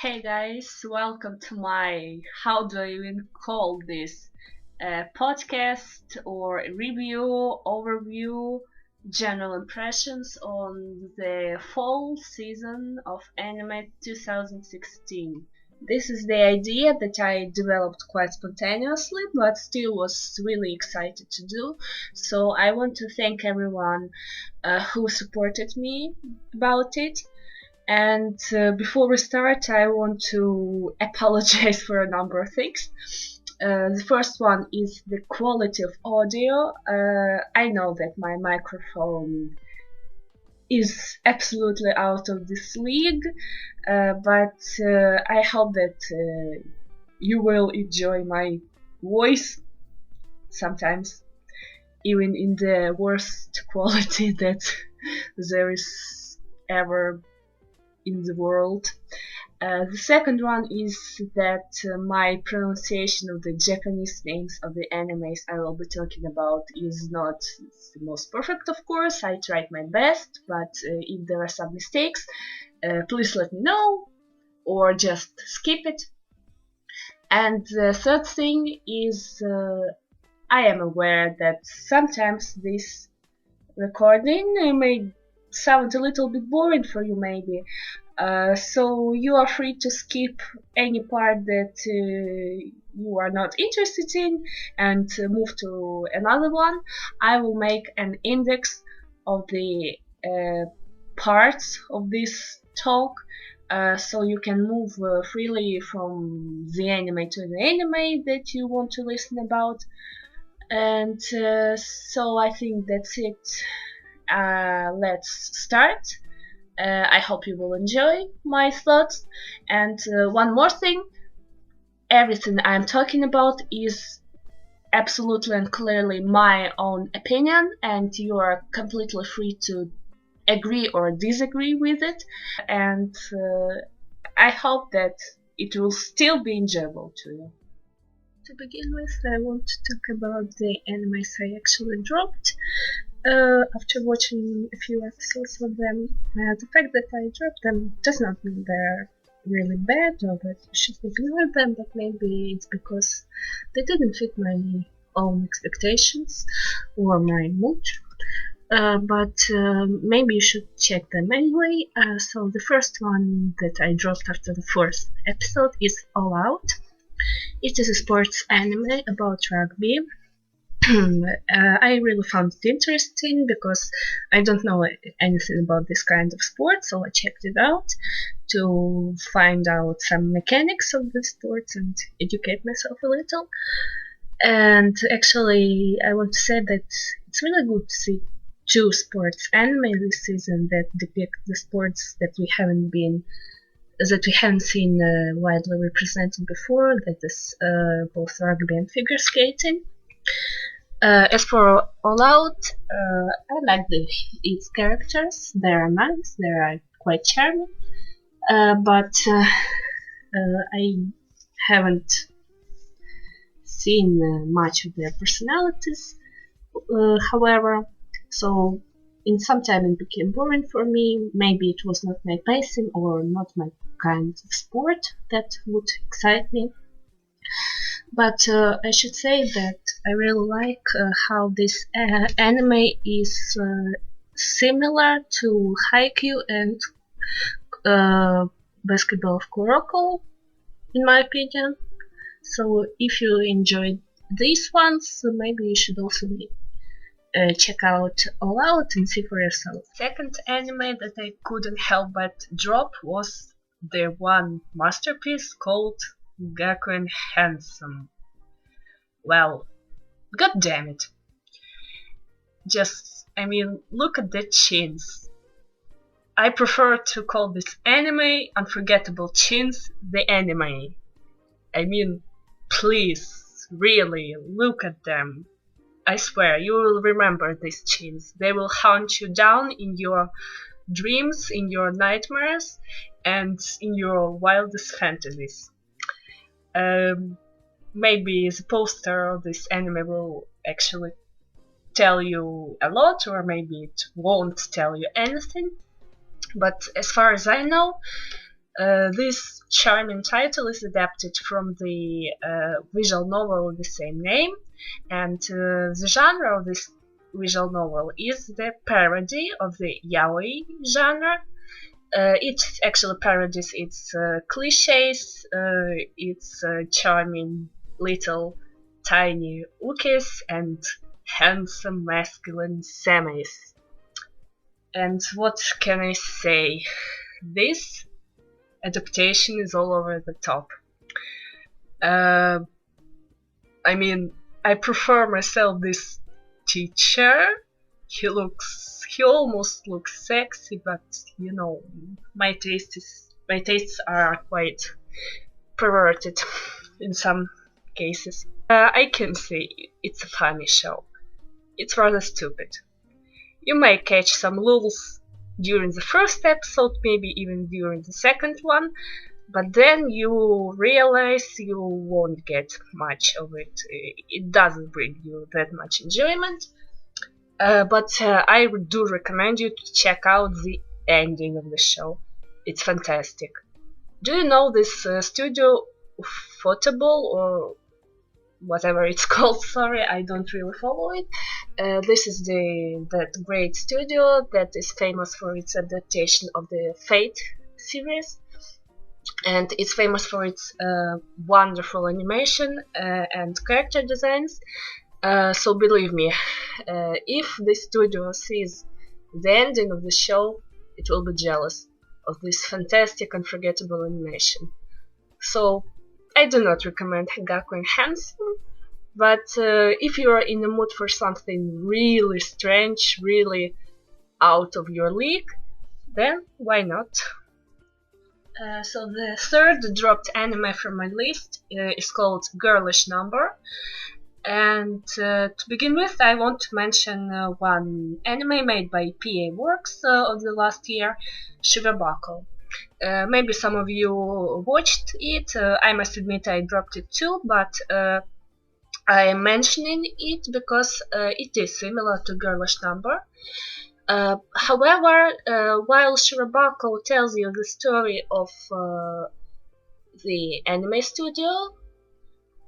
Hey guys, welcome to my, how do I even call this, podcast or review, overview, general impressions on the fall season of anime 2016. This is the idea that I developed quite spontaneously, but still was really excited to do. So I want to thank everyone who supported me about it. And before we start, I want to apologize for a number of things. The first one is the quality of audio. I know that my microphone is absolutely out of this league, but I hope that you will enjoy my voice sometimes, even in the worst quality that there is ever in the world. The second one is that my pronunciation of the Japanese names of the animes I will be talking about is not the most perfect, of course. I tried my best, but if there are some mistakes, please let me know or just skip it. And the third thing is I am aware that sometimes this recording may sound a little bit boring for you, maybe. So you are free to skip any part that you are not interested in and move to another one. I will make an index of the parts of this talk, so you can move freely from the anime to the anime that you want to listen about. And so I think that's it. Let's start. I hope you will enjoy my thoughts. And one more thing, everything I'm talking about is absolutely and clearly my own opinion, and you are completely free to agree or disagree with it. And I hope that it will still be enjoyable to you. To begin with, I want to talk about the animes I actually dropped. After watching a few episodes of them, the fact that I dropped them does not mean they're really bad or that you should ignore them, but maybe it's because they didn't fit my own expectations or my mood. But maybe you should check them anyway. So the first one that I dropped after the first episode is All Out. It is a sports anime about rugby. I really found it interesting because I don't know anything about this kind of sport, so I checked it out to find out some mechanics of the sports and educate myself a little. And actually, I want to say that it's really good to see two sports anime this season that depict the sports that we haven't seen widely represented before. That is both rugby and figure skating. As for All Out, I like its characters. They are nice, they are quite charming, but I haven't seen much of their personalities. However, so in some time it became boring for me. Maybe it was not my pacing or not my kind of sport that would excite me. But I should say that I really like how this anime is similar to Haikyuu and Basketball of Kuroko, in my opinion. So if you enjoyed these ones, maybe you should also check out All Out and see for yourself. Second anime that I couldn't help but drop was their one masterpiece called Gakuen Handsome. Well, god damn it. Look at the chins. I prefer to call this anime Unforgettable Chins the anime. Please, really, look at them. I swear, you will remember these chins. They will hunt you down in your dreams, in your nightmares, and in your wildest fantasies. Maybe the poster of this anime will actually tell you a lot, or maybe it won't tell you anything. But as far as I know, This charming title is adapted from the visual novel of the same name, and the genre of this visual novel is the parody of the yaoi genre. It actually parodies its cliches, its charming little tiny ukes and handsome masculine semis. And what can I say? This adaptation is all over the top. I mean, I prefer myself this teacher. He almost looks sexy, but you know, my tastes are quite perverted in some cases. I can say it's a funny show. It's rather stupid. You may catch some lulls during the first episode, maybe even during the second one, but then you realize you won't get much of it. It doesn't bring you that much enjoyment. But I do recommend you to check out the ending of the show. It's fantastic. Do you know this studio Ufotable or whatever it's called? Sorry, I don't really follow it. This is that great studio that is famous for its adaptation of the Fate series, and it's famous for its wonderful animation and character designs. So believe me, if the studio sees the ending of the show, it will be jealous of this fantastic, unforgettable animation. So I do not recommend Gakuen Handsome, but if you are in the mood for something really strange, really out of your league, then why not? So the third dropped anime from my list is called Girlish Number. And to begin with, I want to mention one anime made by PA Works of the last year, Shoujo. Maybe some of you watched it. I must admit I dropped it too, but I am mentioning it because it is similar to Girlish Number. However, while Shirobako tells you the story of the anime studio,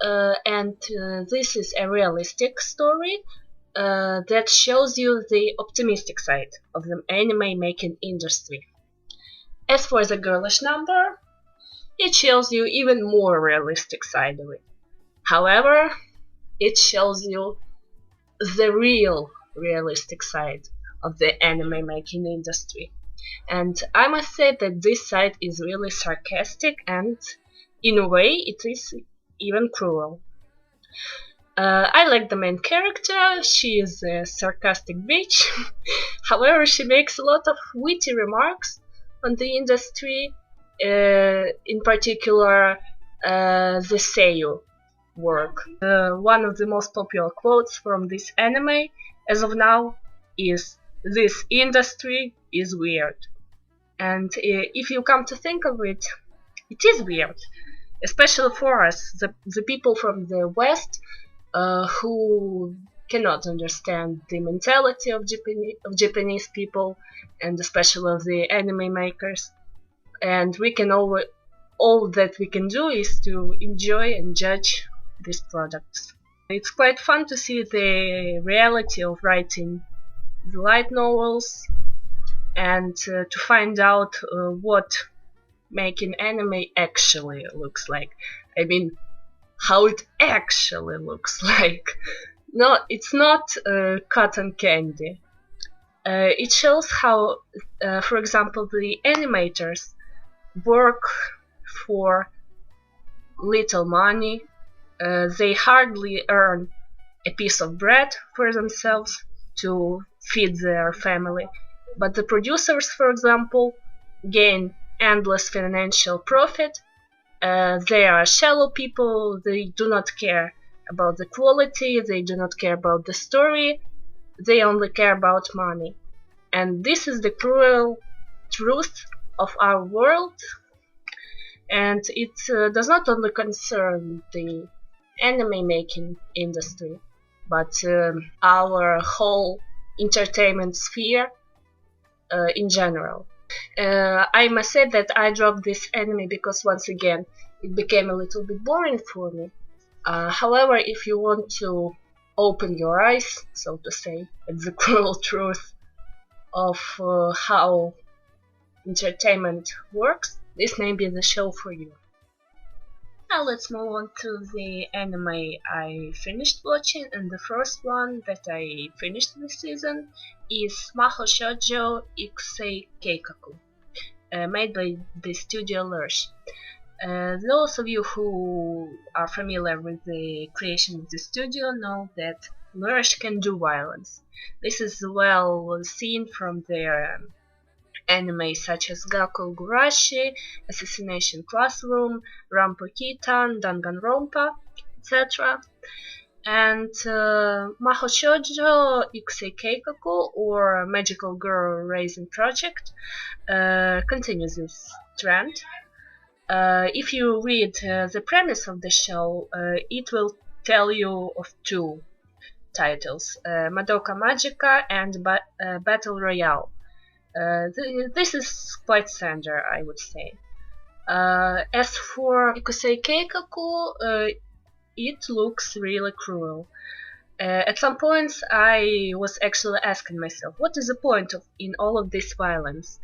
and this is a realistic story that shows you the optimistic side of the anime making industry. As for the Girlish Number, it shows you even more realistic side of it. However, it shows you the real realistic side of the anime making industry. And I must say that this side is really sarcastic and, in a way, it is even cruel. I like the main character. She is a sarcastic bitch. However, she makes a lot of witty remarks on the industry, in particular the seiyuu work. One of the most popular quotes from this anime as of now is, "This industry is weird." And if you come to think of it, it is weird, especially for us, the people from the West, who cannot understand the mentality of Japanese people, and especially of the anime makers. And we can all that we can do is to enjoy and judge these products. It's quite fun to see the reality of writing the light novels and to find out what making anime actually looks like. I mean, how it actually looks like. No, it's not cotton candy. It shows how, for example, the animators work for little money. They hardly earn a piece of bread for themselves to feed their family. But the producers, for example, gain endless financial profit. They are shallow people. They do not care about the quality. They do not care about the story. They only care about money. And this is the cruel truth of our world. And it does not only concern the anime making industry, but our whole entertainment sphere in general. I must say that I dropped this anime because once again it became a little bit boring for me. However, if you want to open your eyes, so to say, at the cruel truth of how entertainment works, this may be the show for you. Now let's move on to the anime I finished watching, and the first one that I finished this season is Mahou Shoujo Ikusei Keikaku, made by the studio rlish. Those of you who are familiar with the creation of the studio know that rlish can do violence. This is well seen from their anime such as Gakuen, Assassination Classroom, Rampo Kitan, Danganronpa, etc. And Mahou Shoujo Ikusei Keikaku, or Magical Girl Raising Project, continues this trend. If you read the premise of the show, it will tell you of two titles, Madoka Magica and Battle Royale. This is quite standard, I would say. As for Ikusei Keikaku, it looks really cruel. At some points, I was actually asking myself, what is the point in all of this violence?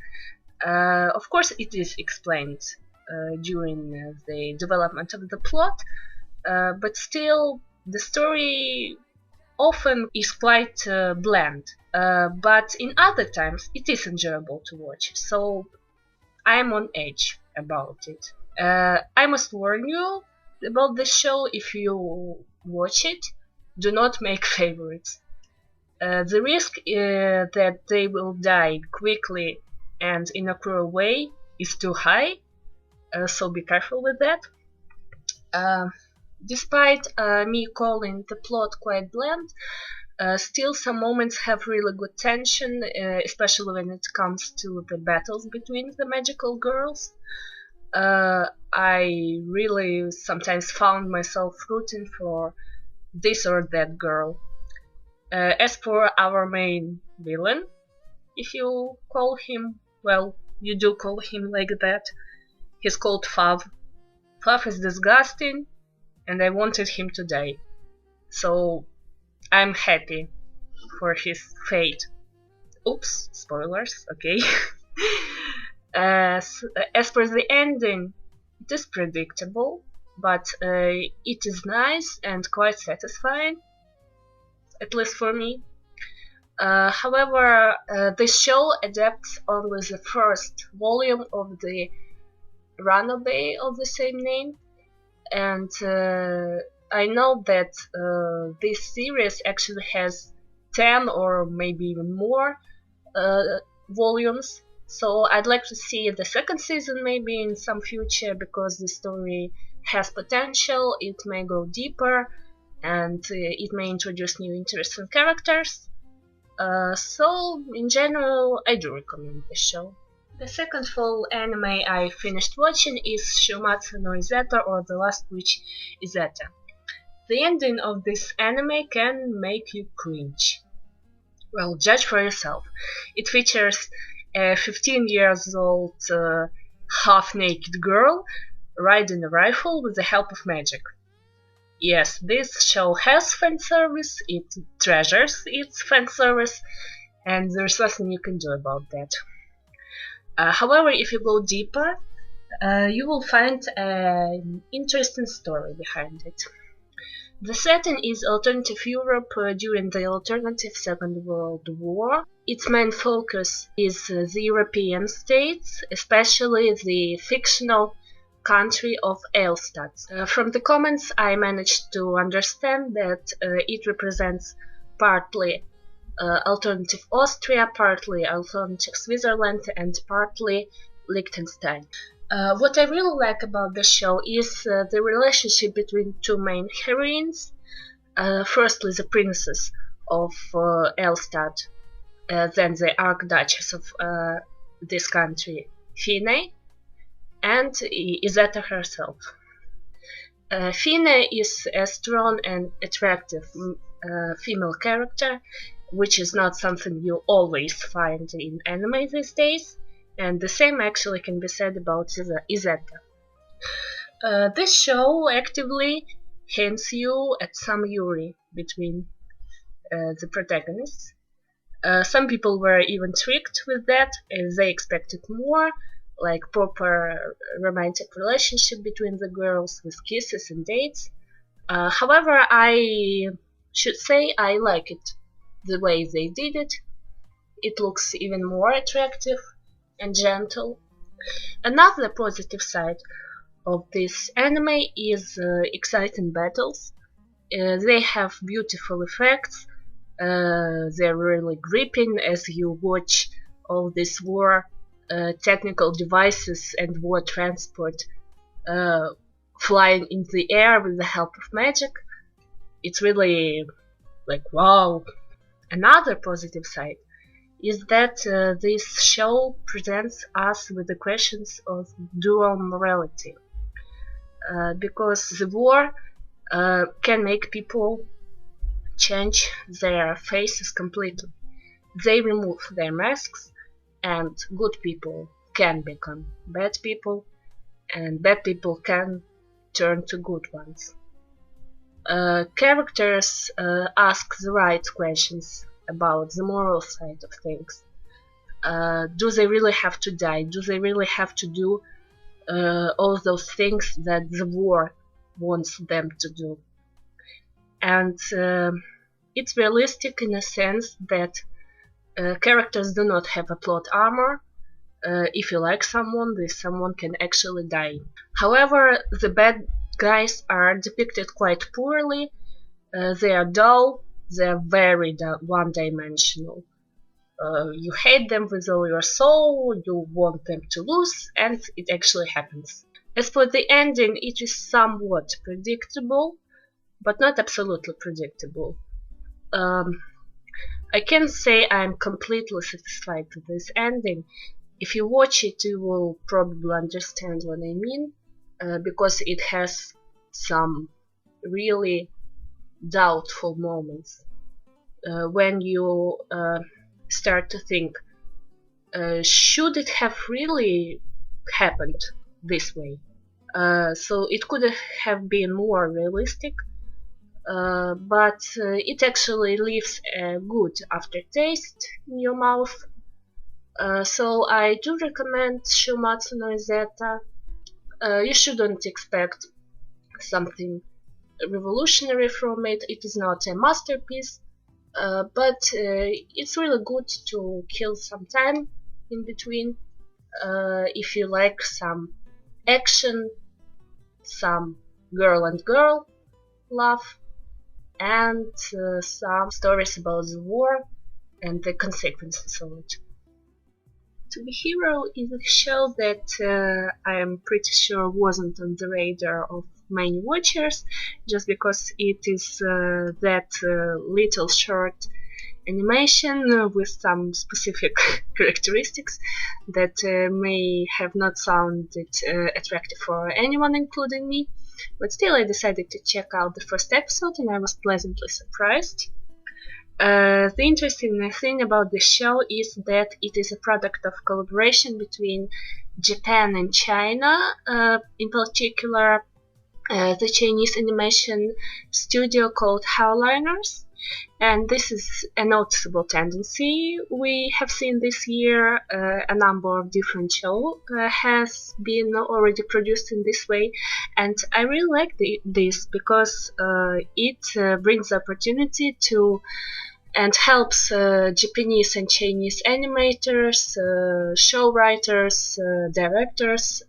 Of course, it is explained during the development of the plot, but still, the story often is quite bland. But in other times, it is enjoyable to watch, so I am on edge about it. I must warn you about this show: if you watch it, do not make favorites. The risk that they will die quickly and in a cruel way is too high, so be careful with that. Despite me calling the plot quite bland, still some moments have really good tension, especially when it comes to the battles between the magical girls. I really sometimes found myself rooting for this or that girl. As for our main villain, if you call him, well, you do call him like that, he's called Fav. Fav is disgusting, and I wanted him to die. So I'm happy for his fate. Oops, spoilers, okay. As for the ending, it is predictable, but it is nice and quite satisfying, at least for me. However, this show adapts only the first volume of the runaway of the same name, and I know that this series actually has 10 or maybe even more volumes, so I'd like to see the second season maybe in some future, because the story has potential, it may go deeper, and it may introduce new interesting characters. So in general, I do recommend this show. The second full anime I finished watching is Shuumatsu no Izetta, or The Last Witch Izetta. The ending of this anime can make you cringe. Well, judge for yourself. It features a 15 years old half-naked girl riding a rifle with the help of magic. Yes, this show has fan service, it treasures its fan service, and there's nothing you can do about that. However, if you go deeper, you will find an interesting story behind it. The setting is alternative Europe during the alternative Second World War. Its main focus is the European states, especially the fictional country of Elstadt. From the comments, I managed to understand that it represents partly alternative Austria, partly alternative Switzerland, and partly Liechtenstein. What I really like about the show is the relationship between two main heroines. Firstly, the princess of Elstadt, then the Archduchess of this country, Fune, and Izetta herself. Fune is a strong and attractive female character, which is not something you always find in anime these days. And the same actually can be said about Izetta. This show actively hints you at some Yuri between the protagonists. Some people were even tricked with that, as they expected more, like proper romantic relationship between the girls with kisses and dates. However, I should say I like it the way they did it. It looks even more attractive and gentle. Another positive side of this anime is exciting battles. They have beautiful effects. They're really gripping as you watch all these war technical devices and war transport uh, flying in the air with the help of magic. It's really like wow. Another positive side is that this show presents us with the questions of dual morality. Because the war can make people change their faces completely. They remove their masks, and good people can become bad people, and bad people can turn to good ones. Characters ask the right questions about the moral side of things. Do they really have to die? Do they really have to do all those things that the war wants them to do? And it's realistic in a sense that characters do not have a plot armor. If you like someone, this someone can actually die. However, the bad guys are depicted quite poorly. They are dull, they are very one-dimensional. You hate them with all your soul, you want them to lose, and it actually happens. As for the ending, it is somewhat predictable, but not absolutely predictable. I can't say I'm completely satisfied with this ending. If you watch it, you will probably understand what I mean, because it has some really doubtful moments when you start to think, should it have really happened this way? So it could have been more realistic, but it actually leaves a good aftertaste in your mouth. So I do recommend Shuumatsu no Izetta. You shouldn't expect something revolutionary from it. It is not a masterpiece, but it's really good to kill some time in between if you like some action, some girl and girl love, and some stories about the war and the consequences of it. To Be Hero is a show that I am pretty sure wasn't on the radar of many watchers, just because it is that little short animation with some specific characteristics that may have not sounded attractive for anyone, including me. But still, I decided to check out the first episode, and I was pleasantly surprised. The interesting thing about the show is that it is a product of collaboration between Japan and China, in particular the Chinese animation studio called Howliners. And this is a noticeable tendency we have seen this year. A number of different shows has been already produced in this way, and I really like this because it brings the opportunity to and helps Japanese and Chinese animators, show writers, directors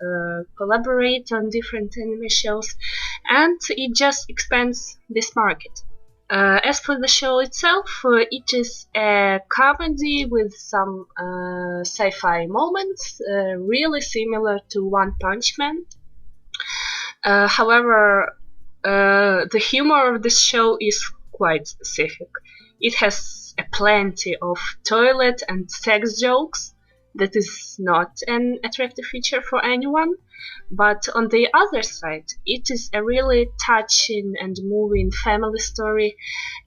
collaborate on different anime shows, and it just expands this market. As for the show itself, it is a comedy with some sci-fi moments, really similar to One Punch Man. However, the humor of this show is quite specific. It has a plenty of toilet and sex jokes, that is not an attractive feature for anyone. But on the other side, it is a really touching and moving family story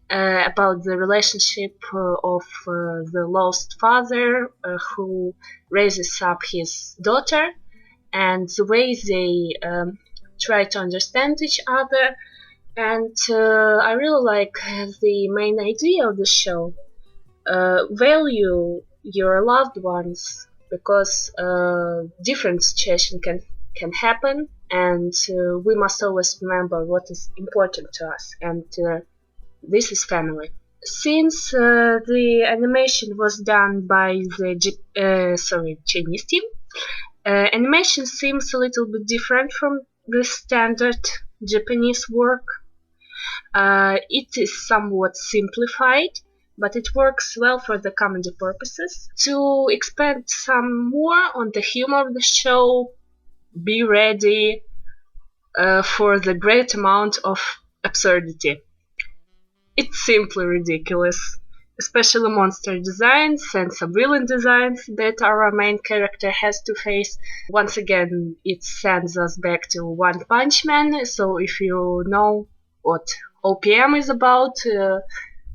about the relationship of the lost father who raises up his daughter, and the way they try to understand each other. And I really like the main idea of the show. Value your loved ones, because different situation can happen, and we must always remember what is important to us, and this is family. Since the animation was done by the Chinese team, animation seems a little bit different from the standard Japanese work. It is somewhat simplified, but it works well for the comedy purposes. To expand some more on the humor of the show, be ready for the great amount of absurdity. It's simply ridiculous, especially monster designs and some villain designs that our main character has to face. Once again, it sends us back to One Punch Man, so if you know what OPM is about,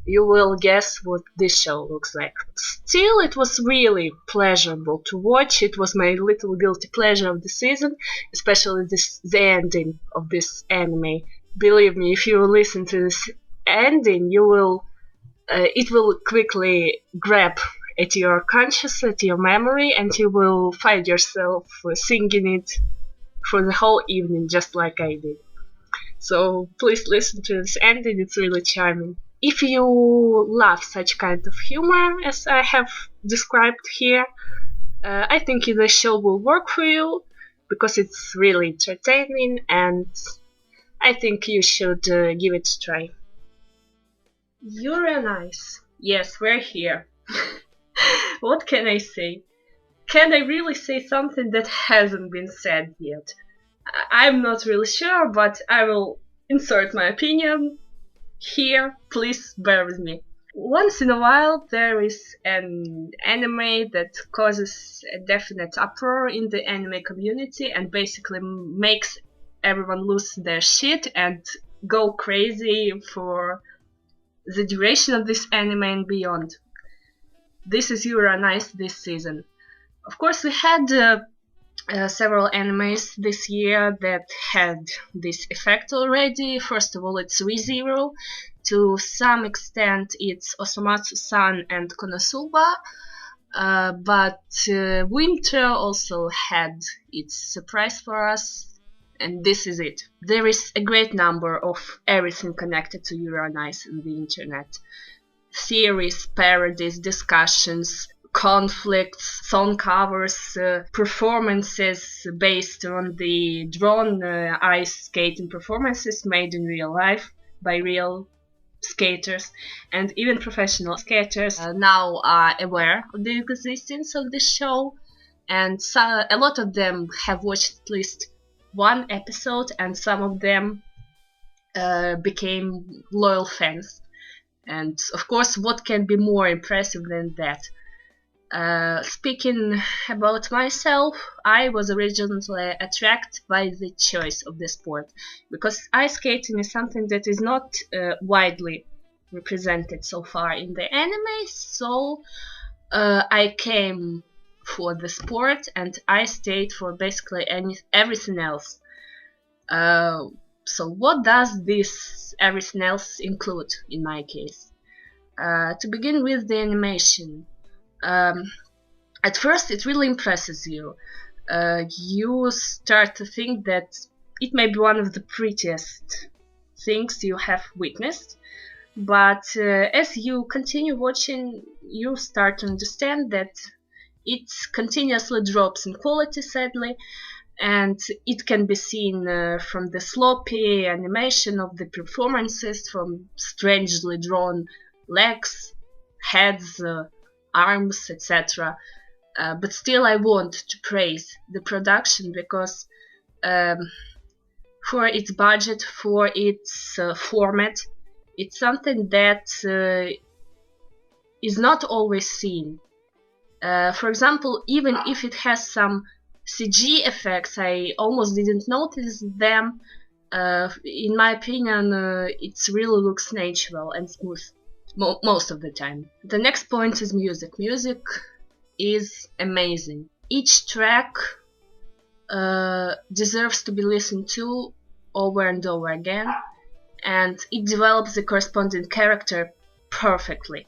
you will guess what this show looks like. Still, it was really pleasurable to watch. It was my little guilty pleasure of the season, especially the ending of this anime. Believe me, if you listen to this ending, it will quickly grab at your conscious, at your memory, and you will find yourself singing it for the whole evening, just like I did. So please listen to this ending, it's really charming. If you love such kind of humor as I have described here, I think the show will work for you, because it's really entertaining, and I think you should give it a try. Yuri and Ice. Yes, we're here. What can I say? Can I really say something that hasn't been said yet? I'm not really sure, but I will insert my opinion here. Please bear with me. Once in a while, there is an anime that causes a definite uproar in the anime community and basically makes everyone lose their shit and go crazy for the duration of this anime and beyond. This is Yuri on Ice this season. Of course, we had several animes this year that had this effect already. First of all, it's ReZero. To some extent, it's Osomatsu-san and Konosuba. But winter also had its surprise for us, and this is it. There is a great number of everything connected to Yuri on Ice on the internet. Theories, parodies, discussions, conflicts, song covers, performances based on the drawn ice skating performances made in real life by real skaters, and even professional skaters now are aware of the existence of this show, and a lot of them have watched at least one episode, and some of them became loyal fans. And of course, what can be more impressive than that? Speaking about myself, I was originally attracted by the choice of the sport, because ice skating is something that is not widely represented so far in the anime, so I came for the sport and I stayed for basically everything else. So what does this everything else include in my case? To begin with, the animation. At first, it really impresses you. You start to think that it may be one of the prettiest things you have witnessed, but as you continue watching, you start to understand that it continuously drops in quality, sadly, and it can be seen from the sloppy animation of the performances, from strangely drawn legs, heads, arms, etc. But still, I want to praise the production, because for its budget, for its format, it's something that is not always seen. For example, even if it has some CG effects, I almost didn't notice them. In my opinion, it really looks natural and smooth most of the time. The next point is music. Music is amazing. Each track deserves to be listened to over and over again, and it develops the corresponding character perfectly.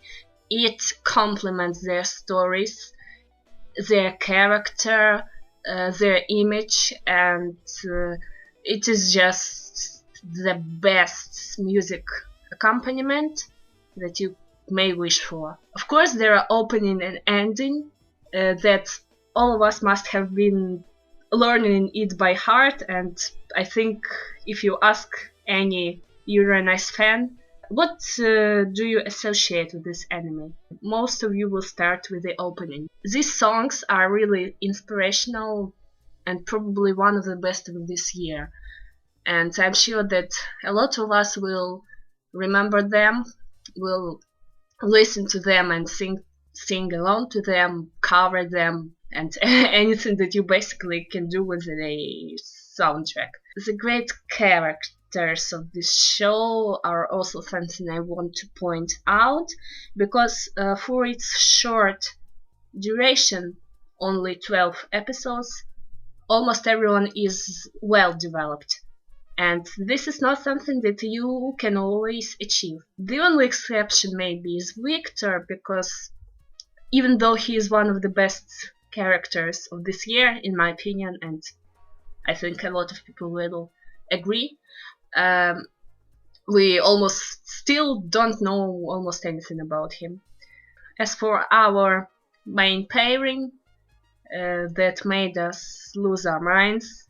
It complements their stories, their character, their image, and it is just the best music accompaniment that you may wish for. Of course, there are opening and ending that all of us must have been learning it by heart, and I think if you ask any Yuri on Ice fan, what do you associate with this anime? Most of you will start with the opening. These songs are really inspirational and probably one of the best of this year. And I'm sure that a lot of us will remember them, will listen to them and sing along to them, cover them, and anything that you basically can do with a soundtrack. The great characters of this show are also something I want to point out, because for its short duration, only 12 episodes, almost everyone is well developed. And this is not something that you can always achieve. The only exception maybe is Victor, because even though he is one of the best characters of this year, in my opinion, and I think a lot of people will agree, we almost still don't know almost anything about him. As for our main pairing that made us lose our minds,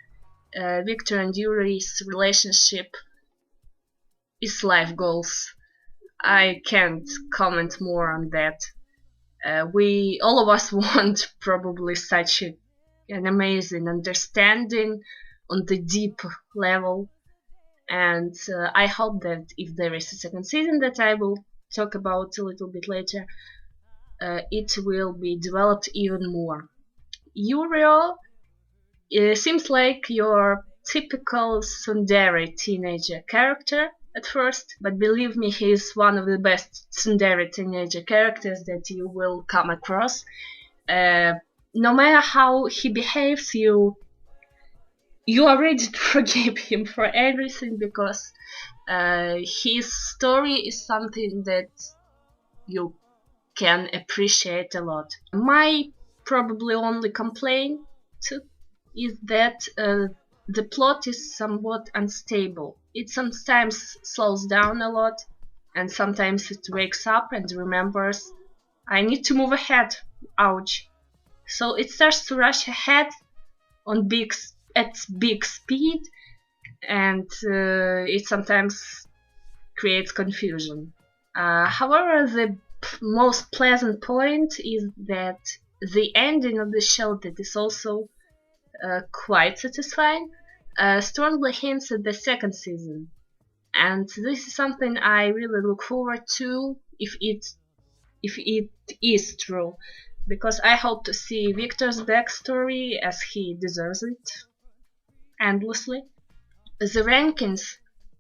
Victor and Yuri's relationship is life goals. I can't comment more on that. We all of us want probably such an amazing understanding on the deep level, and I hope that if there is a second season that I will talk about a little bit later, it will be developed even more. Yurio seems like your typical tsundere teenager character at first, but believe me, he is one of the best tsundere teenager characters that you will come across. No matter how he behaves, you are ready to forgive him for everything, because his story is something that you can appreciate a lot. My probably only complaint is that the plot is somewhat unstable. It sometimes slows down a lot, and sometimes it wakes up and remembers, I need to move ahead, ouch. So it starts to rush ahead at big speed, and it sometimes creates confusion. However, the most pleasant point is that the ending of the show, that is also quite satisfying, strongly hints at the second season, and this is something I really look forward to if it is true, because I hope to see Victor's backstory as he deserves it endlessly. The rankings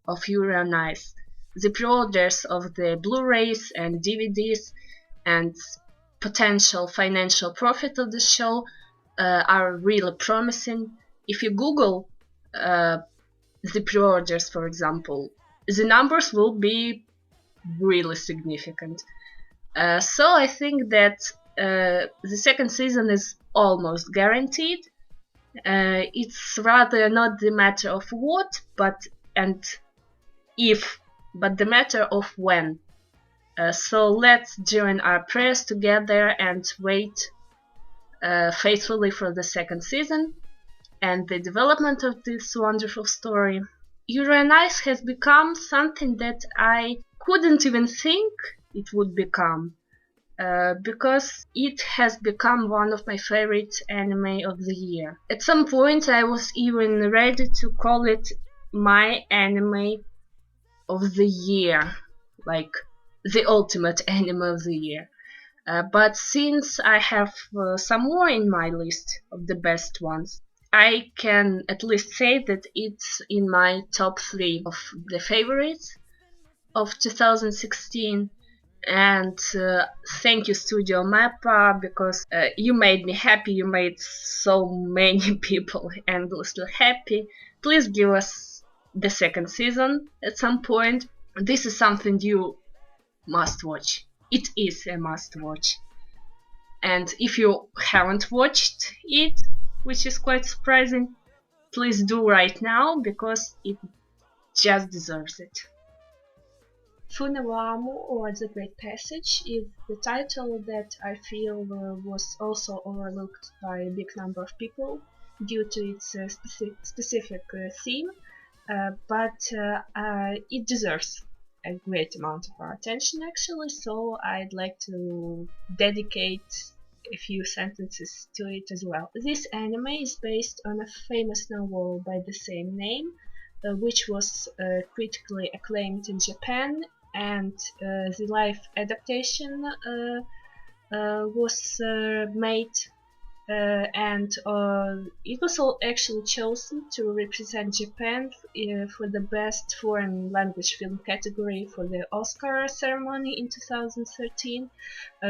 of Yuri on Ice, the pre-orders of the Blu-rays and DVDs, and potential financial profit of the show are really promising. If you Google the pre-orders, for example, the numbers will be really significant. So I think that the second season is almost guaranteed. It's rather not the matter of what, but and if, but the matter of when. So let's join our prayers together and wait faithfully for the second season and the development of this wonderful story. Yuri on Ice has become something that I couldn't even think it would become, because it has become one of my favorite anime of the year. At some point I was even ready to call it my anime of the year, like the ultimate anime of the year. But since I have some more in my list of the best ones, I can at least say that it's in my top 3 of the favorites of 2016. And thank you, Studio Mappa, because you made me happy. You made so many people endlessly happy. Please give us the second season at some point. This is something you must watch. It is a must watch. And if you haven't watched it, which is quite surprising, please do right now because it just deserves it. Fune or The Great Passage is the title that I feel was also overlooked by a big number of people due to its specific theme, but it deserves a great amount of our attention actually, so I'd like to dedicate a few sentences to it as well. This anime is based on a famous novel by the same name, which was critically acclaimed in Japan, and the live adaptation was made, and it was actually chosen to represent Japan for the best foreign language film category for the Oscar ceremony in 2013.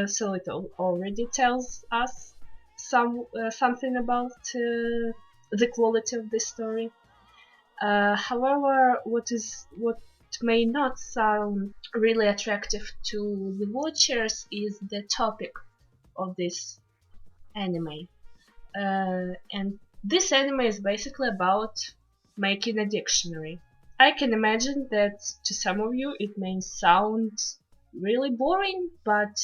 So it already tells us something about the quality of this story. However, what may not sound really attractive to the watchers is the topic of this anime. And this anime is basically about making a dictionary. I can imagine that to some of you it may sound really boring, but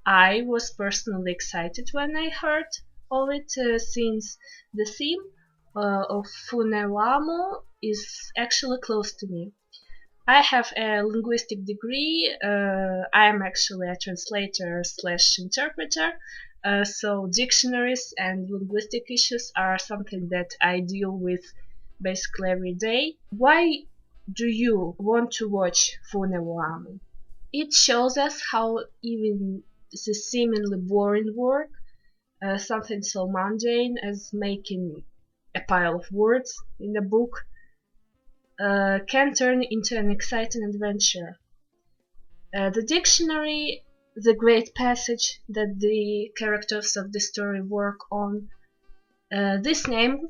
I was personally excited when I heard of it, since the theme of Funewamo is actually close to me. I have a linguistic degree. I am actually a translator slash interpreter. So dictionaries and linguistic issues are something that I deal with basically every day. Why do you want to watch Funewamo? It shows us how even the seemingly boring work, something so mundane as making a pile of words in a book, can turn into an exciting adventure. The dictionary, the great passage that the characters of the story work on, this name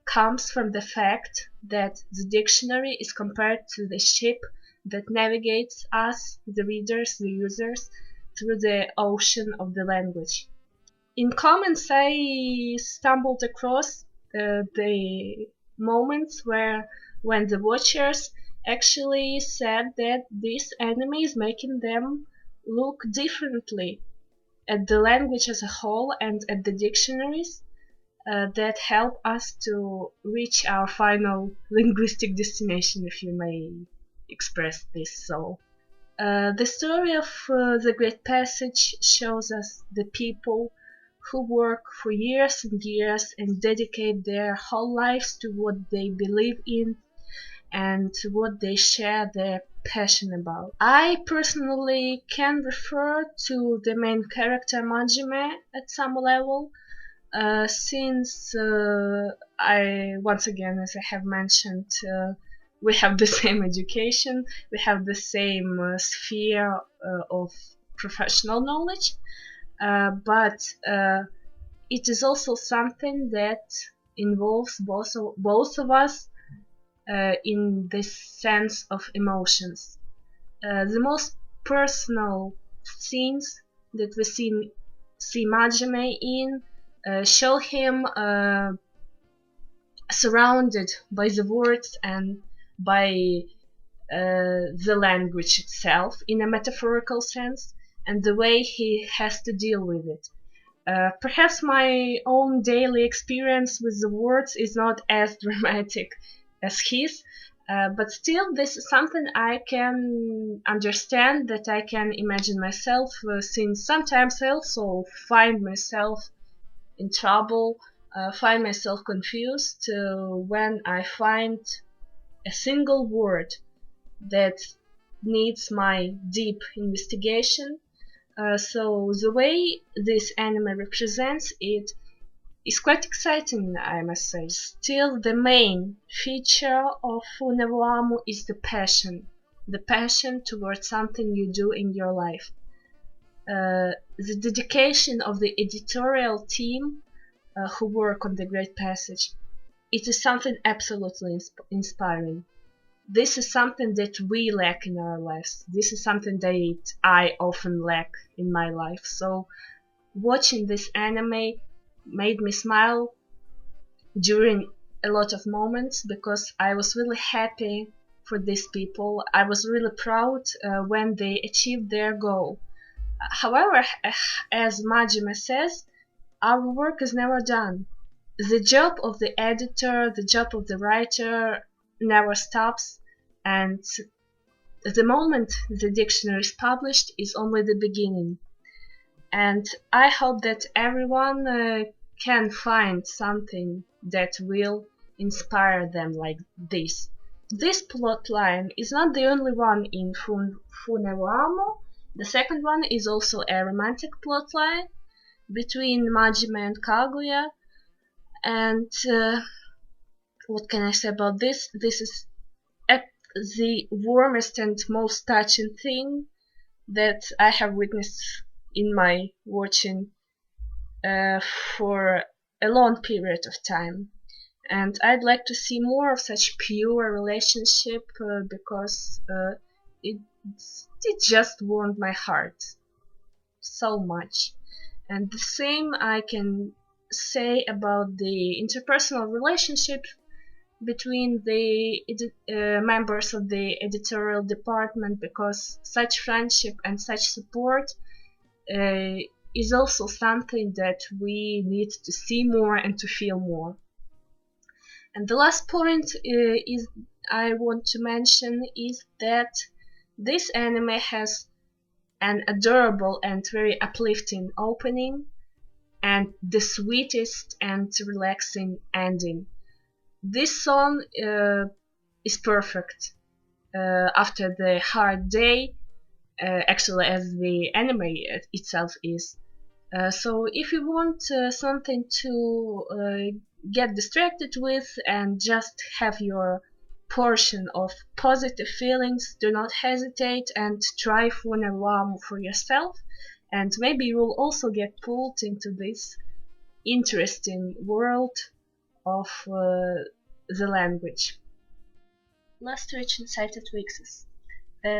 comes from the fact that the dictionary is compared to the ship that navigates us, the readers, the users, through the ocean of the language. In comments, I stumbled across the moments when the watchers actually said that this anime is making them look differently at the language as a whole and at the dictionaries that help us to reach our final linguistic destination, if you may express this so. The story of The Great Passage shows us the people who work for years and years and dedicate their whole lives to what they believe in and to what they share their passion about. I personally can refer to the main character Majime at some level, since I, once again, as I have mentioned, we have the same education, we have the same sphere of professional knowledge, but it is also something that involves both of us in this sense of emotions. The most personal scenes that we see Majime in show him surrounded by the words and by the language itself in a metaphorical sense, and the way he has to deal with it. Perhaps my own daily experience with the words is not as dramatic as his, but still this is something I can understand, that I can imagine myself, since sometimes I also find myself in trouble, find myself confused when I find a single word that needs my deep investigation, So the way this anime represents it is quite exciting, I must say. Still, the main feature of Fune is the passion towards something you do in your life. The dedication of the editorial team who work on the Great Passage. It is something absolutely inspiring. This is something that we lack in our lives. This is something that I often lack in my life. So watching this anime made me smile during a lot of moments because I was really happy for these people. I was really proud when they achieved their goal. However, as Majima says, our work is never done. The job of the editor, the job of the writer never stops, and the moment the dictionary is published is only the beginning. And I hope that everyone can find something that will inspire them like this. This plot line is not the only one in Funewamo. The second one is also a romantic plot line between Majima and Kaguya. And what can I say about this? This is the warmest and most touching thing that I have witnessed in my watching for a long period of time. And I'd like to see more of such pure relationship because it just warmed my heart so much. And the same I can say about the interpersonal relationship between the members of the editorial department, because such friendship and such support is also something that we need to see more and to feel more. And the last point is I want to mention is that this anime has an adorable and very uplifting opening and the sweetest and relaxing ending. This song is perfect after the hard day, actually as the anime itself is. So if you want something to get distracted with and just have your portion of positive feelings, do not hesitate and try Funewamo for yourself, and maybe you will also get pulled into this interesting world of the language. Lostorage Incited WIXOSS.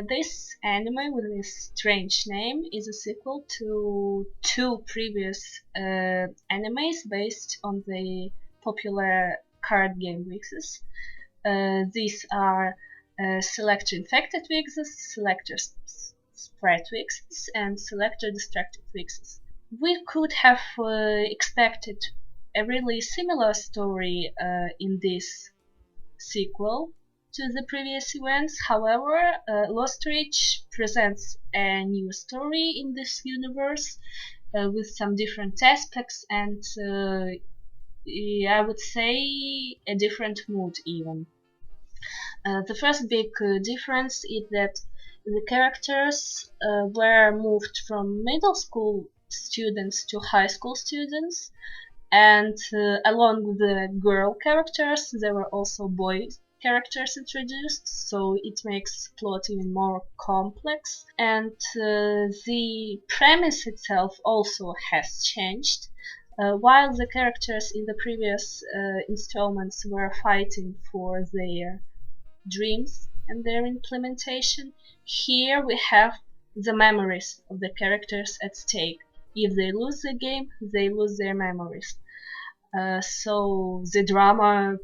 This anime with this strange name is a sequel to two previous animes based on the popular card game WIXOSS. These are Selector Infected WIXOSS, Selector Spread WIXOSS, and Selector Distracted WIXOSS. We could have expected a really similar story in this sequel to the previous events. However, Lostorage presents a new story in this universe with some different aspects and I would say a different mood even. The first big difference is that the characters were moved from middle school students to high school students, and along with the girl characters there were also boy characters introduced, so it makes plot even more complex. And the premise itself also has changed. While the characters in the previous installments were fighting for their dreams and their implementation, here we have the memories of the characters at stake. If they lose the game, they lose their memories. So the drama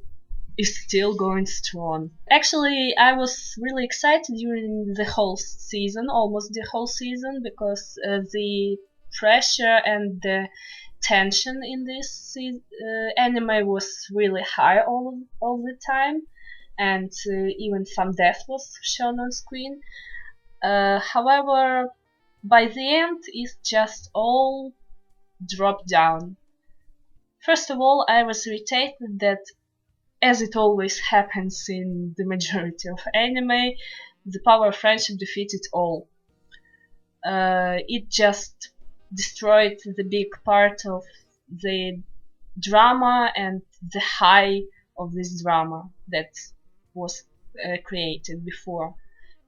is still going strong. Actually, I was really excited during the whole season, almost the whole season, because the pressure and the tension in this anime was really high all the time, and even some death was shown on screen. However, by the end, it just all dropped down. First of all, I was irritated that, as it always happens in the majority of anime, the power of friendship defeated all. it just destroyed the big part of the drama and the high of this drama that was created before.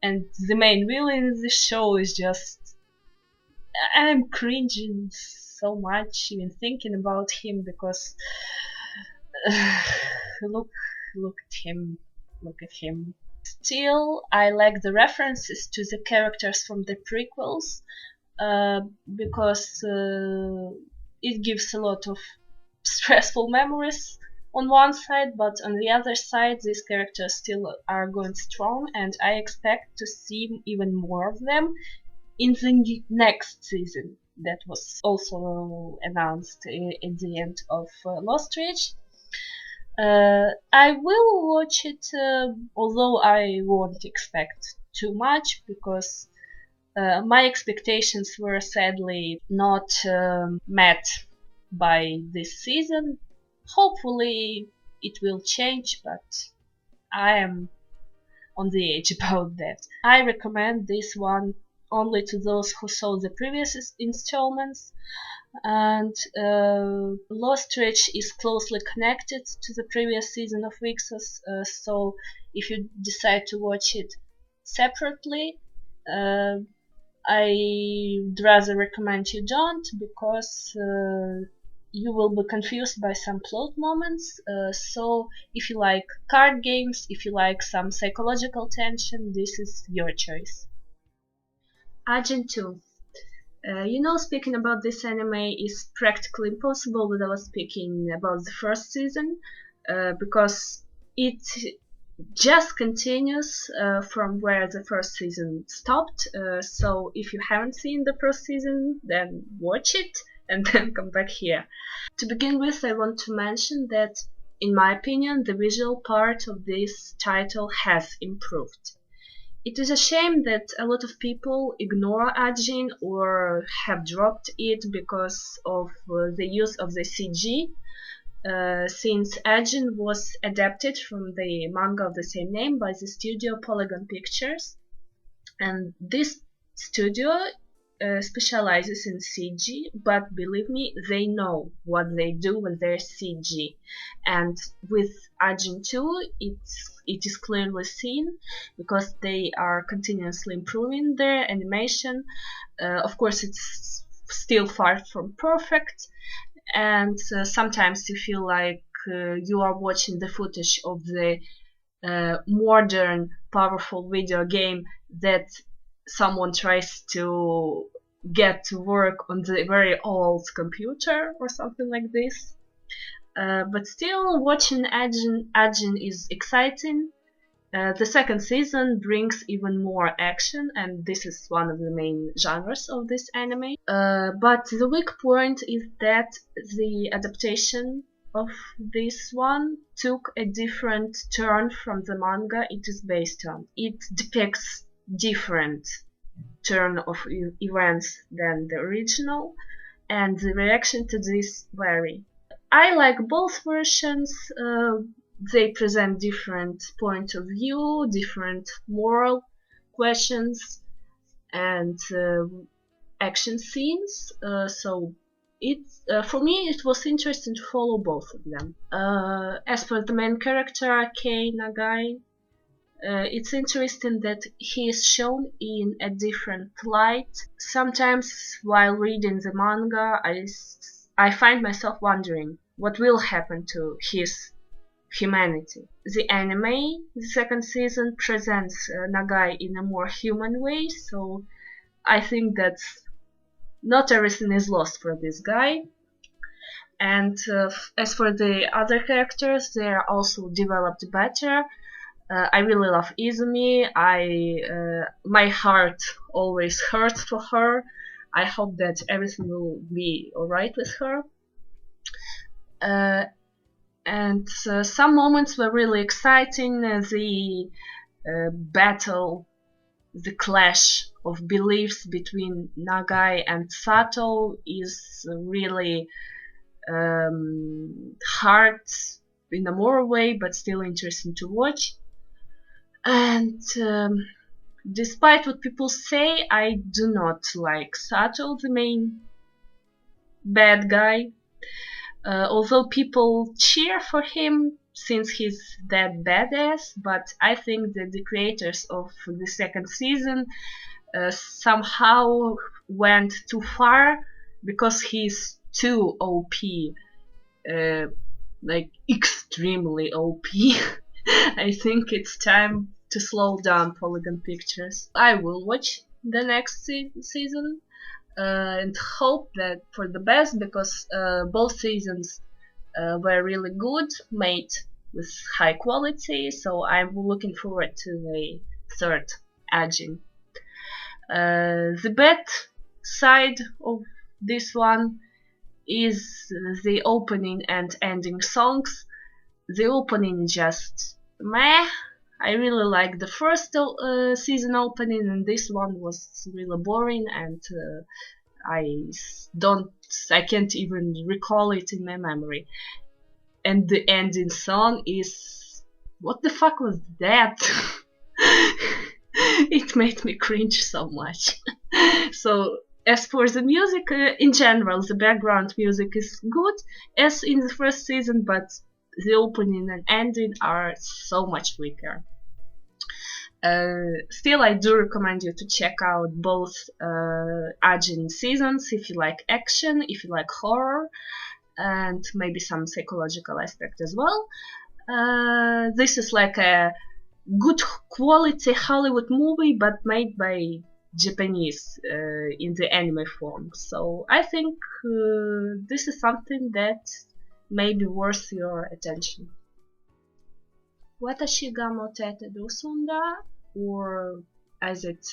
And the main villain in the show is just, I'm cringing so much even thinking about him, because look look at him. Still, I like the references to the characters from the prequels, because it gives a lot of stressful memories on one side, but on the other side these characters still are going strong, and I expect to see even more of them in the next season that was also announced at the end of Lostorage. I will watch it, although I won't expect too much, because my expectations were sadly not met by this season. Hopefully it will change, but I am on the edge about that. I recommend this one only to those who saw the previous installments, and Lostorage is closely connected to the previous season of WIXOSS, so if you decide to watch it separately, I'd rather recommend you don't, because you will be confused by some plot moments. So if you like card games, if you like some psychological tension, this is your choice. Ajin 2. Speaking about this anime is practically impossible without speaking about the first season, because it just continues from where the first season stopped. So if you haven't seen the first season, then watch it and then come back here. To begin with, I want to mention that, in my opinion, the visual part of this title has improved. It is a shame that a lot of people ignore Ajin or have dropped it because of the use of the CG, since Ajin was adapted from the manga of the same name by the studio Polygon Pictures, and this studio specializes in CG, but believe me, they know what they do with their CG. And with Ajin 2, it is clearly seen, because they are continuously improving their animation. Of course, it's still far from perfect, and sometimes you feel like you are watching the footage of the modern, powerful video game that someone tries to get to work on the very old computer or something like this. But still, watching Ajin is exciting. The second season brings even more action, and this is one of the main genres of this anime. But the weak point is that the adaptation of this one took a different turn from the manga it is based on. It depicts different turn of events than the original, and the reaction to this vary. I like both versions. They present different point of view, different moral questions, and action scenes. So for me it was interesting to follow both of them. As for the main character, Kei Nagai, it's interesting that he is shown in a different light. Sometimes while reading the manga, I find myself wondering what will happen to his humanity. The anime, the second season, presents Nagai in a more human way, so I think that not everything is lost for this guy. And as for the other characters, they are also developed better. I really love Izumi. My heart always hurts for her. I hope that everything will be alright with her. And some moments were really exciting. The battle, the clash of beliefs between Nagai and Sato is really hard in a moral way, but still interesting to watch. And Despite what people say, I do not like Sato, the main bad guy. Although people cheer for him since he's that badass, but I think that the creators of the second season somehow went too far because he's too OP, like extremely OP. I think it's time to slow down Polygon Pictures. I will watch the next season and hope that for the best, because both seasons were really good, made with high quality, so I'm looking forward to the third Ajin. The bad side of this one is the opening and ending songs. The opening just meh. I really like the first season opening, and this one was really boring, and I can't even recall it in my memory. And the ending song is, what the fuck was that? It made me cringe so much. So as for the music, in general, the background music is good as in the first season, but the opening and ending are so much weaker. Still, I do recommend you to check out both Ajin seasons if you like action, if you like horror, and maybe some psychological aspect as well. This is like a good quality Hollywood movie, but made by Japanese in the anime form. So I think this is something that may be worth your attention. Watashi ga Motete Dousunda, or as it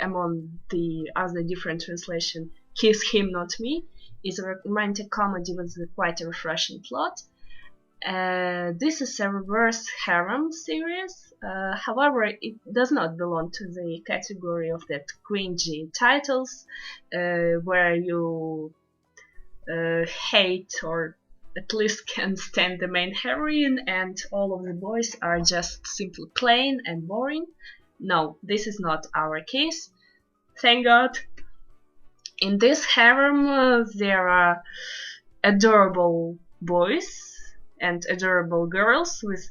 among the other different translation, His Him Not Me, is a romantic comedy with quite a refreshing plot. This is a reverse harem series, however, it does not belong to the category of that cringy titles where you hate or at least can stand the main heroine and all of the boys are just simply plain and boring. No, this is not our case, thank God. In this harem there are adorable boys and adorable girls with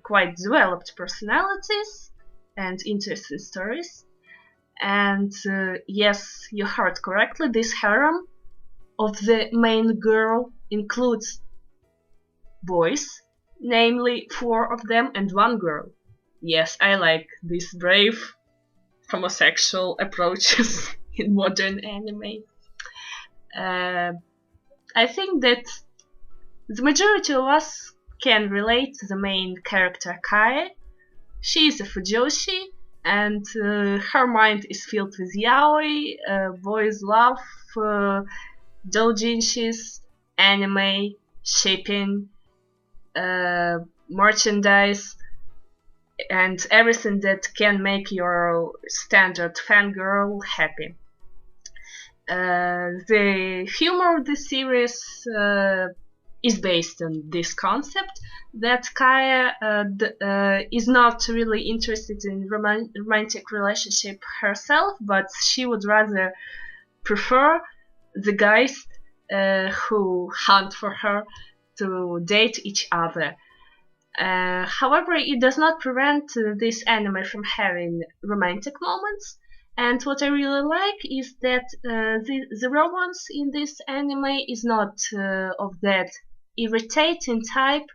quite developed personalities and interesting stories. And yes, you heard correctly, this harem of the main girl includes boys, namely 4 of them and 1 girl. Yes, I like these brave homosexual approaches in modern anime. I think that the majority of us can relate to the main character Kae. She is a fujoshi, and her mind is filled with yaoi, boys love, doujinshis, anime, shipping, merchandise, and everything that can make your standard fangirl happy. The humor of the series is based on this concept that Kaya is not really interested in romantic relationship herself, but she would rather prefer the guys who hunt for her to date each other. However, it does not prevent this anime from having romantic moments. And what I really like is that the romance in this anime is not of that irritating type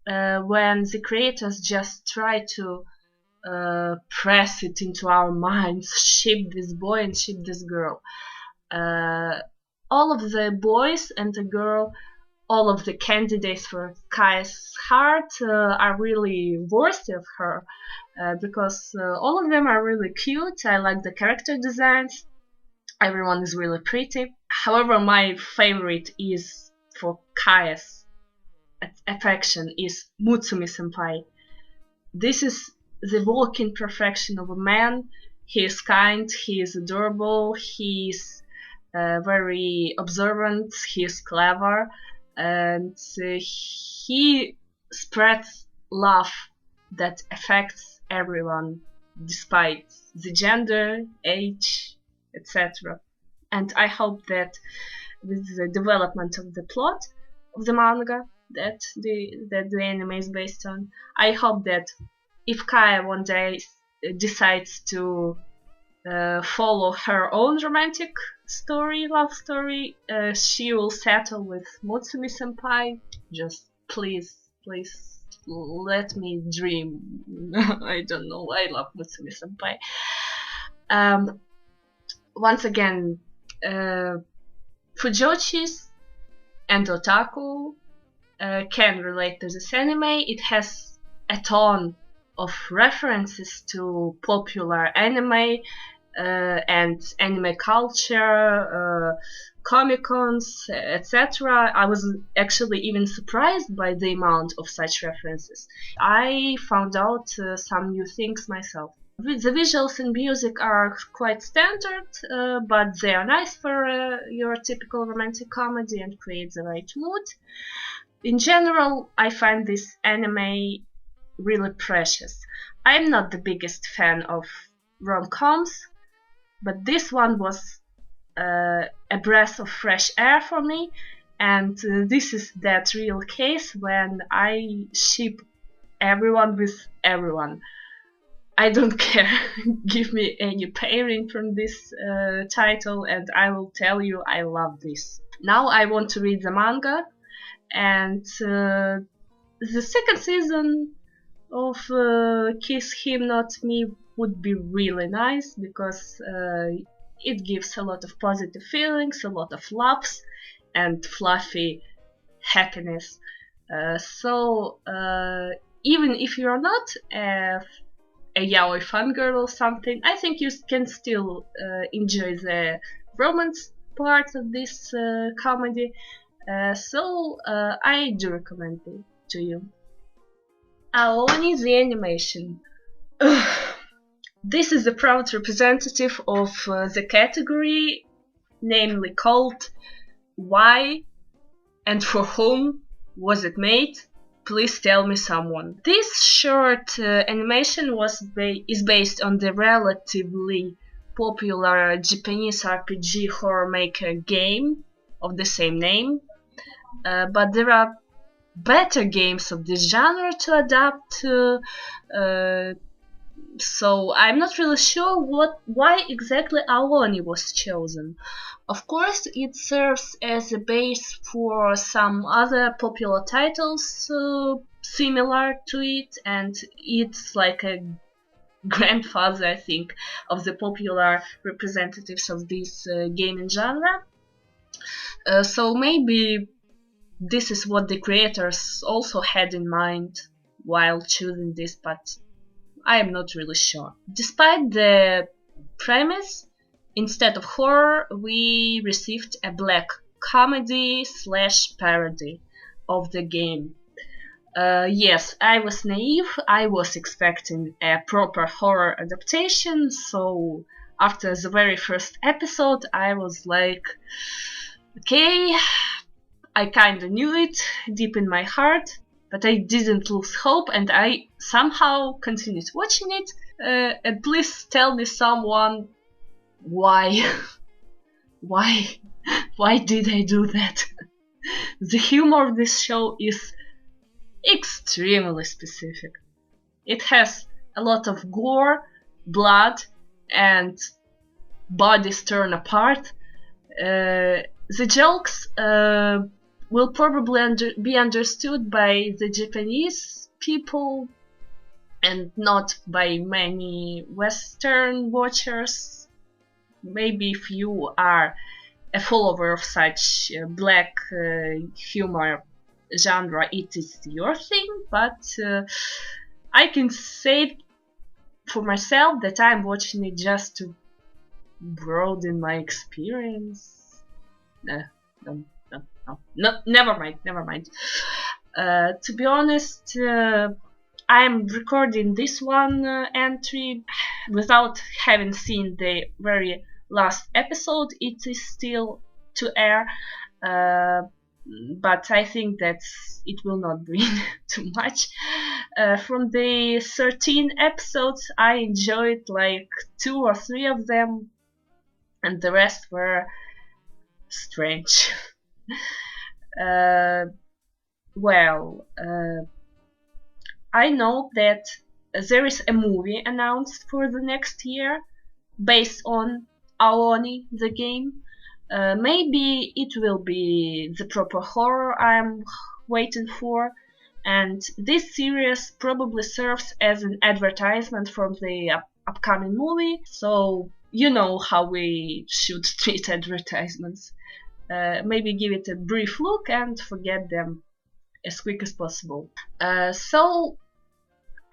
when the creators just try to press it into our minds, ship this boy and ship this girl. All of the boys and the girl, all of the candidates for Kai's heart are really worthy of her because all of them are really cute. I like the character designs. Everyone is really pretty. However, my favorite is for Kai's affection is Mutsumi senpai. This is the walking perfection of a man. He is kind, he is adorable, he is very observant, he is clever, and he spreads love that affects everyone despite the gender, age, etc. And I hope that with the development of the plot of the manga that the anime is based on, I hope that if Kaya one day decides to follow her own romantic love story, she will settle with Mutsumi senpai. Just please let me dream. I don't know, I love Mutsumi senpai. Once again, Fujoshis and otaku can relate to this anime. It has a ton of references to popular anime and anime culture, Comic-Cons, etc. I was actually even surprised by the amount of such references. I found out some new things myself. The visuals and music are quite standard, but they are nice for your typical romantic comedy and create the right mood. In general, I find this anime really precious. I'm not the biggest fan of rom-coms, but this one was a breath of fresh air for me, and this is that real case when I ship everyone with everyone. I don't care. Give me any pairing from this title and I will tell you I love this. Now I want to read the manga, and the second season of Kiss Him Not Me would be really nice because it gives a lot of positive feelings, a lot of laughs and fluffy happiness. So even if you're not a yaoi fangirl or something, I think you can still enjoy the romance part of this comedy. So I do recommend it to you. Oni The Animation. This is the proud representative of the category, namely called Why and for whom was it made? Please tell me someone. This short animation is based on the relatively popular Japanese RPG horror maker game of the same name, but there are better games of this genre to adapt. So I'm not really sure why exactly Aoni was chosen. Of course, it serves as a base for some other popular titles similar to it, and it's like a grandfather, I think, of the popular representatives of this gaming genre. So maybe this is what the creators also had in mind while choosing this, but I am not really sure. Despite the premise, instead of horror, we received a black comedy / parody of the game. Yes, I was naive. I was expecting a proper horror adaptation, so after the very first episode, I was like, okay, I kinda knew it deep in my heart, but I didn't lose hope and I somehow continued watching it. And please tell me someone why. Why did I do that? The humor of this show is extremely specific. It has a lot of gore, blood, and bodies torn apart. The jokes will probably be understood by the Japanese people and not by many Western watchers. Maybe if you are a follower of such black humor genre, it is your thing, but I can say for myself that I'm watching it just to broaden my experience. No, never mind. To be honest, I'm recording this one entry without having seen the very last episode. It is still to air. but I think that it will not bring too much. From the 13 episodes, I enjoyed like 2 or 3 of them, and the rest were strange. uh, well, I know that there is a movie announced for the next year based on Oni the game. Maybe it will be the proper horror I'm waiting for, and this series probably serves as an advertisement for the upcoming movie, so you know how we should treat advertisements. Maybe give it a brief look and forget them as quick as possible. So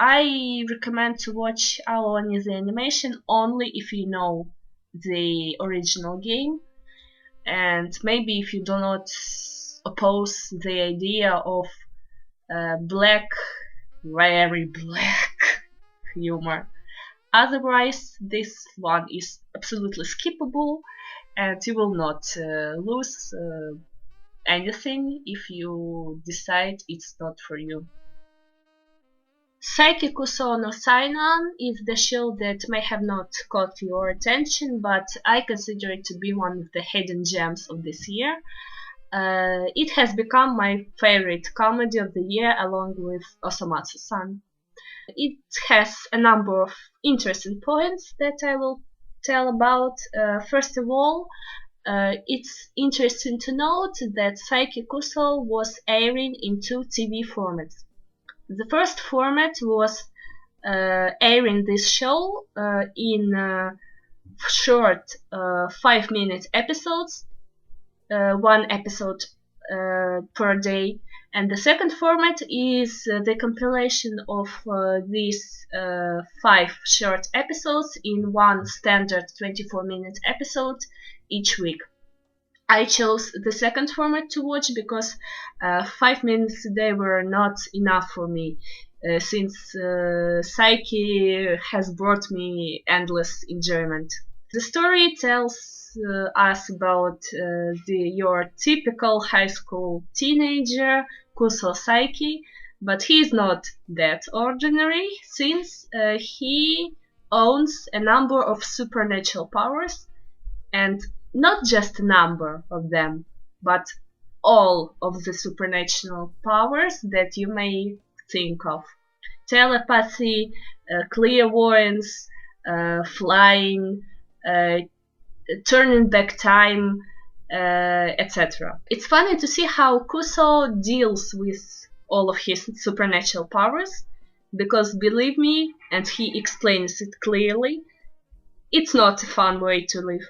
I recommend to watch Oni The Animation only if you know the original game, and maybe if you do not oppose the idea of black, very black humor. Otherwise, this one is absolutely skippable, and you will not lose anything if you decide it's not for you. Saiki Kusuo no Psi-Nan is the show that may have not caught your attention, but I consider it to be one of the hidden gems of this year. It has become my favorite comedy of the year along with Osomatsu-san. It has a number of interesting points that I will tell about. First of all, it's interesting to note that Saiki Kusuo was airing in 2 TV formats. The first format was airing this show in short 5-minute episodes, 1 episode per day, and the second format is the compilation of these 5 short episodes in 1 standard 24-minute episode each week. I chose the second format to watch because 5 minutes a day were not enough for me, since Saiki has brought me endless enjoyment. The story tells us about your typical high school teenager, Kusuo Saiki, but he is not that ordinary, since he owns a number of supernatural powers, and not just a number of them, but all of the supernatural powers that you may think of. Telepathy, clairvoyance, flying, turning back time, etc. It's funny to see how Kusuo deals with all of his supernatural powers, because believe me, and he explains it clearly, it's not a fun way to live.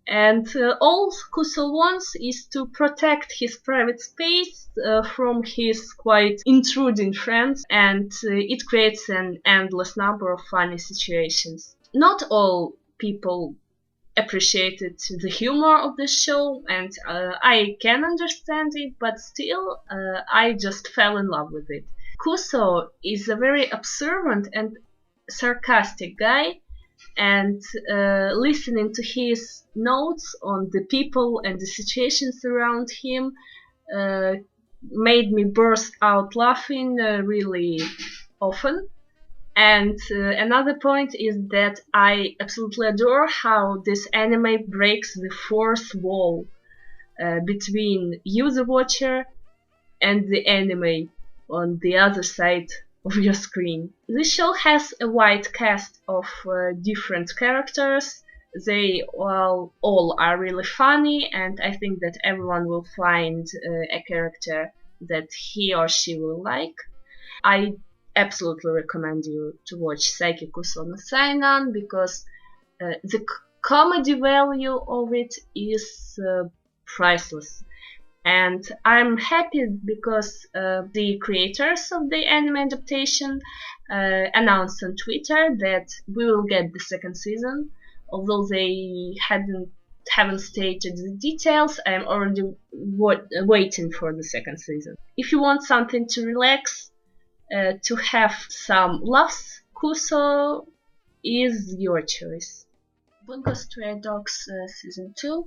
And all Kusuo wants is to protect his private space from his quite intruding friends, and it creates an endless number of funny situations. Not all people appreciated the humor of the show, and I can understand it, but still I just fell in love with it. Kusuo is a very observant and sarcastic guy, and listening to his notes on the people and the situations around him made me burst out laughing really often. And another point is that I absolutely adore how this anime breaks the fourth wall between you, the watcher, and the anime on the other side of your screen. This show has a wide cast of different characters. They all are really funny, and I think that everyone will find a character that he or she will like. I absolutely recommend you to watch Saiki Kusuo no Psi-Nan because the comedy value of it is priceless. And I'm happy because the creators of the anime adaptation announced on Twitter that we will get the second season. Although they haven't stated the details, I'm already waiting for the second season. If you want something to relax, to have some laughs, Kusuo is your choice. Bungo Stray Dogs Season 2.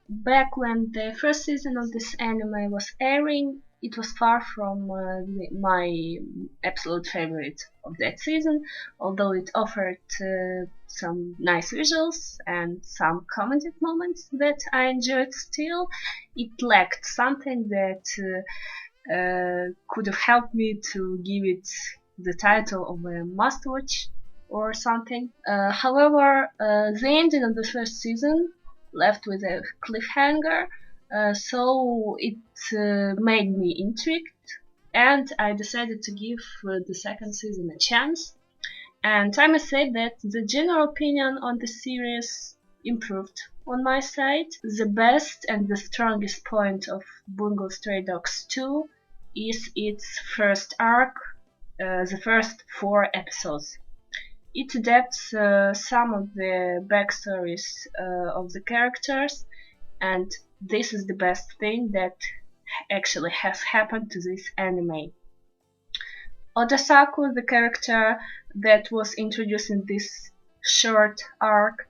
Back when the first season of this anime was airing, it was far from my absolute favorite of that season, although it offered some nice visuals and some comedic moments that I enjoyed still. It lacked something that could have helped me to give it the title of a must-watch or something. However, the ending of the first season left with a cliffhanger, so it made me intrigued, and I decided to give the second season a chance. And I must say that the general opinion on the series improved on my side. The best and the strongest point of Bungo Stray Dogs 2 is its first arc, the first 4 episodes. It adapts some of the backstories of the characters, and this is the best thing that actually has happened to this anime. Odasaku, the character that was introduced in this short arc,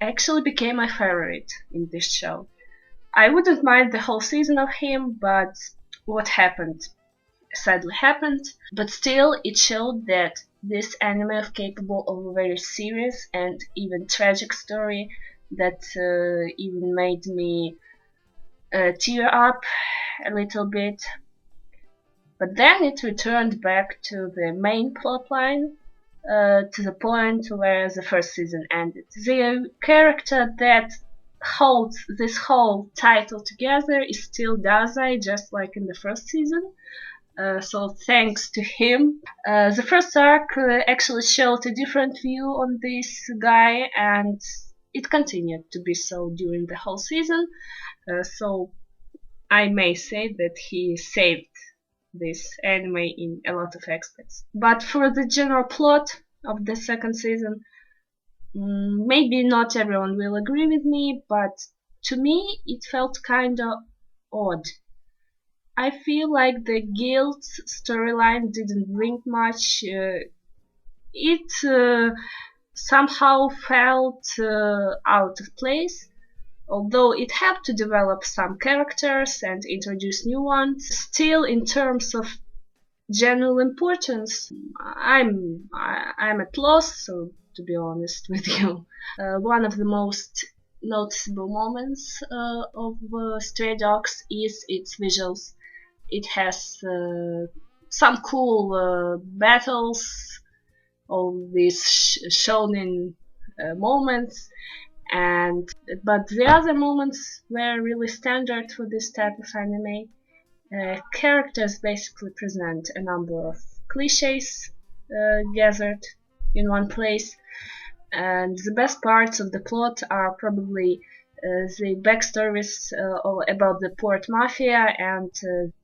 actually became my favorite in this show. I wouldn't mind the whole season of him, but what happened sadly happened. But still, it showed that this anime is capable of a very serious and even tragic story that even made me tear up a little bit. But then it returned back to the main plotline, to the point where the first season ended. The character that holds this whole title together is still Dazai, just like in the first season. So thanks to him. The first arc actually showed a different view on this guy, and it continued to be so during the whole season. So I may say that he saved this anime in a lot of aspects. But for the general plot of the second season, maybe not everyone will agree with me, but to me it felt kinda odd. I feel like the guild storyline didn't bring much. It somehow felt out of place, although it had to develop some characters and introduce new ones. Still, in terms of general importance, I'm at loss. So to be honest with you, one of the most noticeable moments of Stray Dogs is its visuals. It has some cool battles, all these shonen moments, and but the other moments were really standard for this type of anime. Characters basically present a number of cliches gathered in one place, and the best parts of the plot are probably the backstories about the port mafia and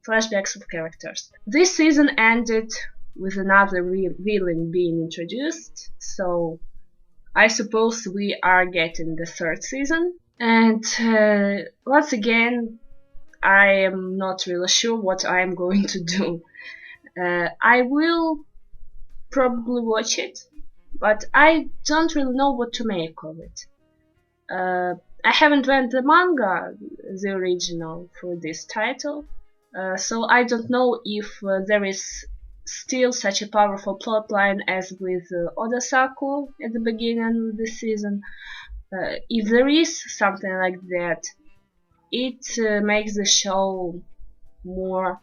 flashbacks of characters. This season ended with another villain being introduced, so I suppose we are getting the third season. And once again, I am not really sure what I am going to do. I will probably watch it, but I don't really know what to make of it. I haven't read the manga, the original, for this title, so I don't know if there is still such a powerful plotline as with Odasaku at the beginning of the season. If there is something like that, it makes the show more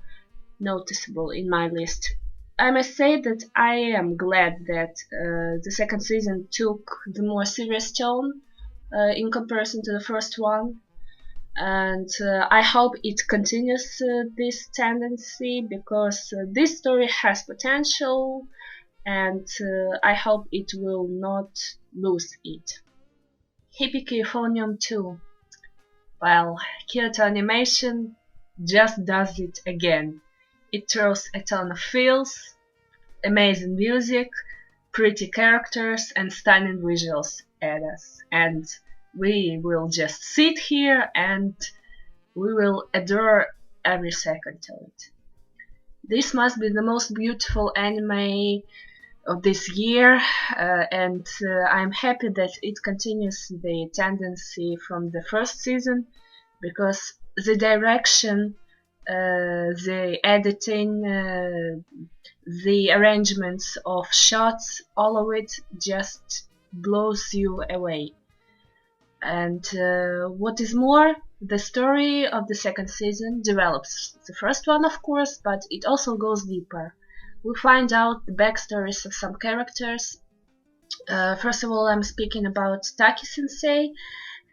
noticeable in my list. I must say that I am glad that the second season took the more serious tone in comparison to the first one, and I hope it continues this tendency because this story has potential, and I hope it will not lose it. Hibike Euphonium 2. Well, Kyoto Animation just does it again. It throws a ton of feels, amazing music, pretty characters, and stunning visuals at us. And we will just sit here and we will adore every second of it. This must be the most beautiful anime of this year, and I'm happy that it continues the tendency from the first season, because the direction, the editing, the arrangements of shots, all of it just blows you away. And what is more, the story of the second season develops the first one, of course, but it also goes deeper. We find out the backstories of some characters. First of all, I'm speaking about Taki Sensei,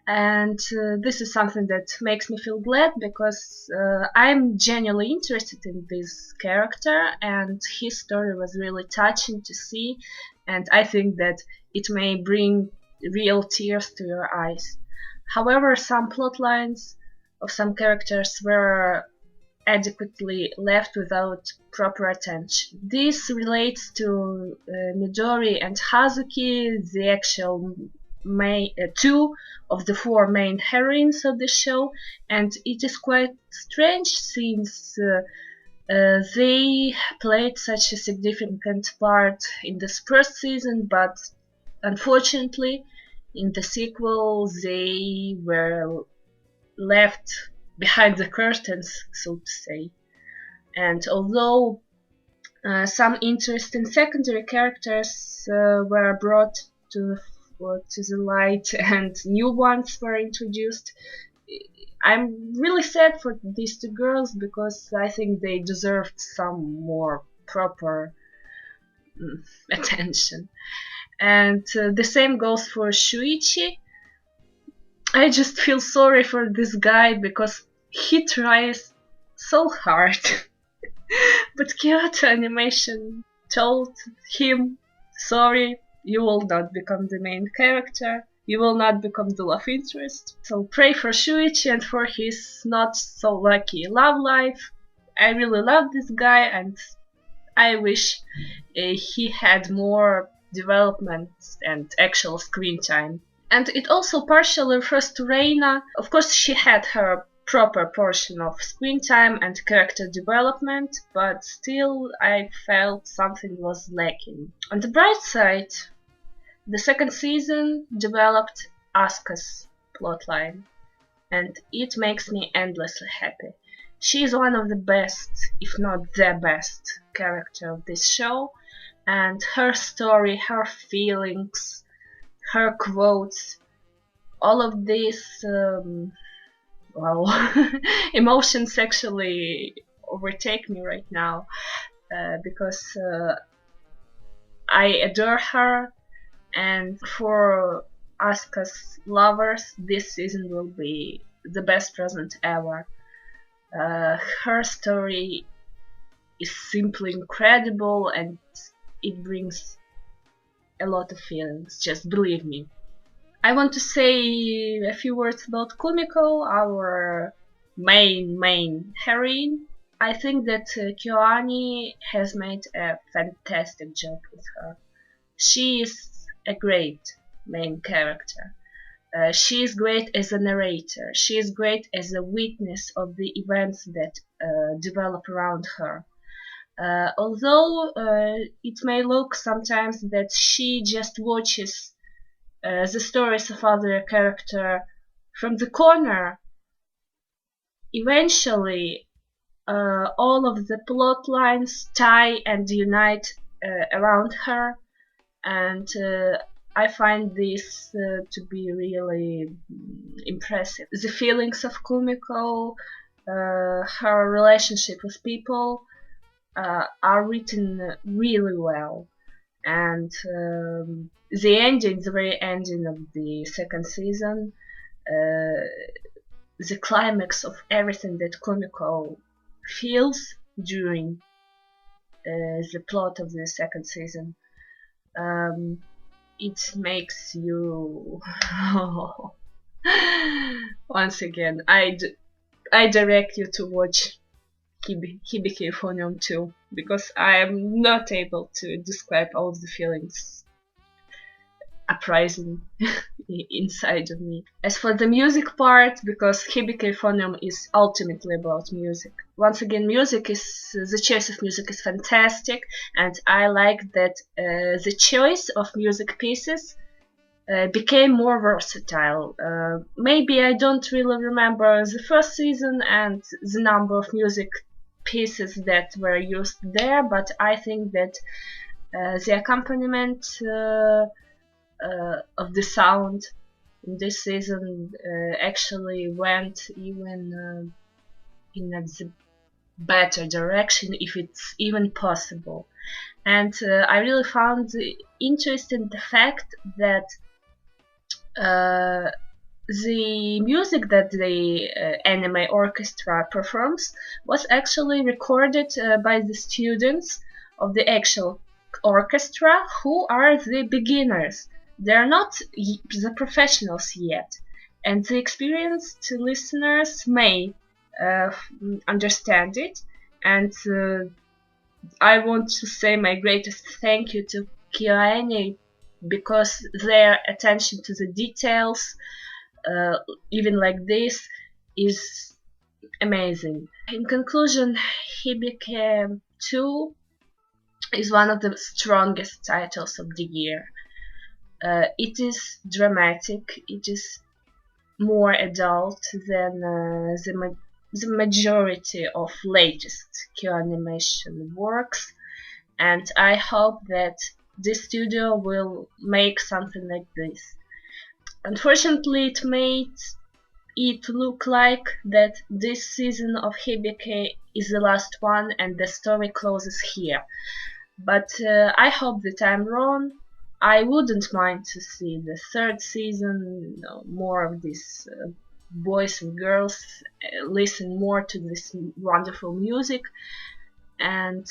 and this is something that makes me feel glad, because I'm genuinely interested in this character, and his story was really touching to see, and I think that it may bring real tears to your eyes. However, some plot lines of some characters were adequately left without proper attention. This relates to Midori and Hazuki, the actual two of the four main heroines of the show, and it is quite strange since they played such a significant part in this first season, but unfortunately in the sequel they were left behind the curtains, so to say. And although some interesting secondary characters were brought to the light and new ones were introduced, I'm really sad for these two girls, because I think they deserved some more proper attention. And the same goes for Shuichi. I just feel sorry for this guy, because he tries so hard. But Kyoto Animation told him, sorry, you will not become the main character, you will not become the love interest. So pray for Shuichi and for his not so lucky love life. I really love this guy, and I wish he had more development and actual screen time. And it also partially refers to Reina. Of course, she had her proper portion of screen time and character development, but still I felt something was lacking. On the bright side, the second season developed Asuka's plotline, and it makes me endlessly happy. She is one of the best, if not the best, character of this show, and her story, her feelings, her quotes, all of this, well, emotions actually overtake me right now, because I adore her, and for Asuka's lovers, this season will be the best present ever. Her story is simply incredible, and it brings a lot of feelings, just believe me. I want to say a few words about Kumiko, our main heroine. I think that KyoAni has made a fantastic job with her. She is a great main character. She is great as a narrator. She is great as a witness of the events that develop around her. Although it may look sometimes that she just watches the stories of other character from the corner, eventually all of the plot lines tie and unite around her, and I find this to be really impressive. The feelings of Kumiko, her relationship with people are written really well, and the very ending of the second season, the climax of everything that Kumiko feels during the plot of the second season, it makes you once again I direct you to watch Hibike Euphonium too, because I am not able to describe all of the feelings. uprising inside of me. As for the music part, because Hibike Euphonium is ultimately about music. Once again, the choice of music is fantastic, and I like that the choice of music pieces became more versatile. Maybe I don't really remember the first season and the number of music pieces that were used there, but I think that the accompaniment of the sound in this season actually went even in a better direction, if it's even possible. And I really found interesting the fact that the music that the anime orchestra performs was actually recorded by the students of the actual orchestra, who are the beginners. They're not the professionals yet, and the experienced listeners may uh, understand it. And I want to say my greatest thank you to Kyoani, because their attention to the details, even like this, is amazing. In conclusion, Hibike 2 is one of the strongest titles of the year. It is dramatic, it is more adult than the majority of latest Kyoanimation works, and I hope that this studio will make something like this. Unfortunately, it made it look like that this season of Hibike is the last one and the story closes here. But I hope that I'm wrong. I wouldn't mind to see the third season, more of these boys and girls listen more to this wonderful music, and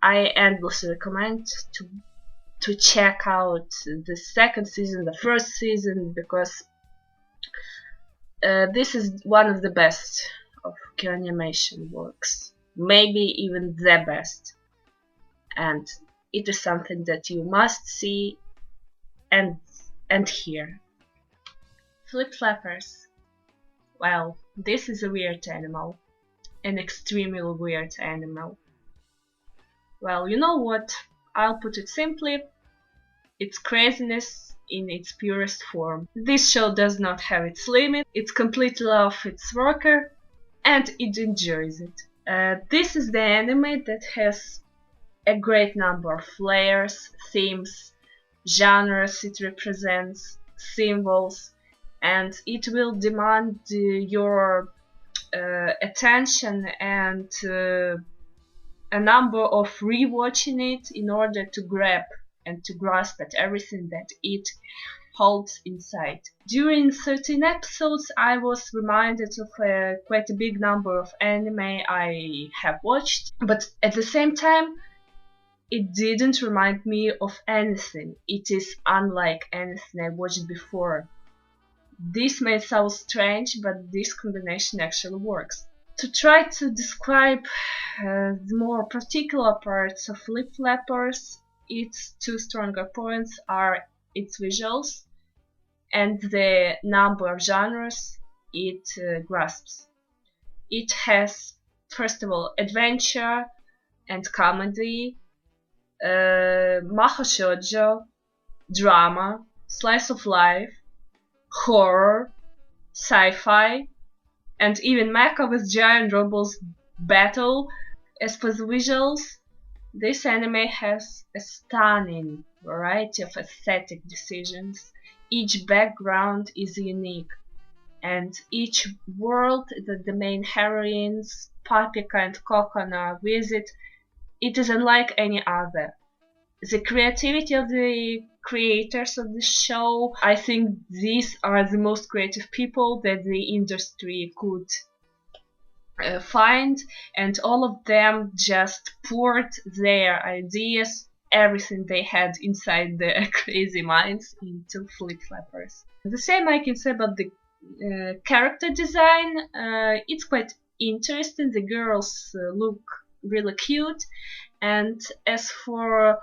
I endlessly recommend to check out the second season, the first season, because this is one of the best of Kyoanimation works, maybe even the best, and it is something that you must see and hear. Flip flappers. Well, this is a weird animal, an extremely weird animal. Well, you know what? I'll put it simply. It's craziness in its purest form. This show does not have its limit, it's completely off its rocker, and it enjoys it. This is the anime that has a great number of layers, themes, genres it represents, symbols, and it will demand your attention and a number of rewatching it in order to grab and to grasp at everything that it holds inside. During 13 episodes, I was reminded of quite a big number of anime I have watched, but at the same time, it didn't remind me of anything. It is unlike anything I watched before. This may sound strange, but this combination actually works. To try to describe the more particular parts of Flip Flappers, its two stronger points are its visuals and the number of genres it grasps. It has, first of all, adventure and comedy, Mahou Shoujo, drama, slice of life, horror, sci-fi, and even mecha with giant robots battle. As for the visuals, this anime has a stunning variety of aesthetic decisions. Each background is unique, and each world that the main heroines, Papika and Kokona, visit, it is unlike any other. The creativity of the creators of the show, I think these are the most creative people that the industry could find, and all of them just poured their ideas, everything they had inside their crazy minds, into Flip Flappers. The same I can say about the character design. It's quite interesting. The girls look really cute, and as for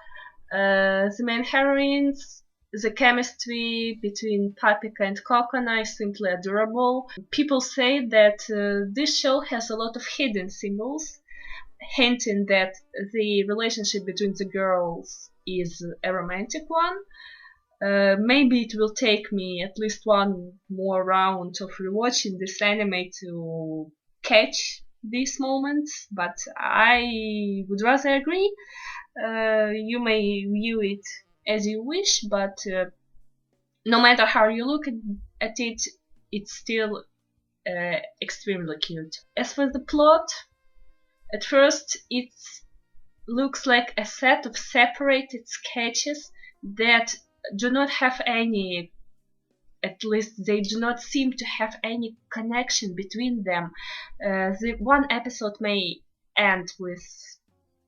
the main heroines, the chemistry between Papika and Kokona is simply adorable. People say that this show has a lot of hidden symbols, hinting that the relationship between the girls is a romantic one. Maybe it will take me at least one more round of rewatching this anime to catch these moments, but I would rather agree. You may view it as you wish, but no matter how you look at it, it's still extremely cute. As for the plot, at first it looks like a set of separated sketches that do not have any, at least they do not seem to have any connection between them. The one episode may end with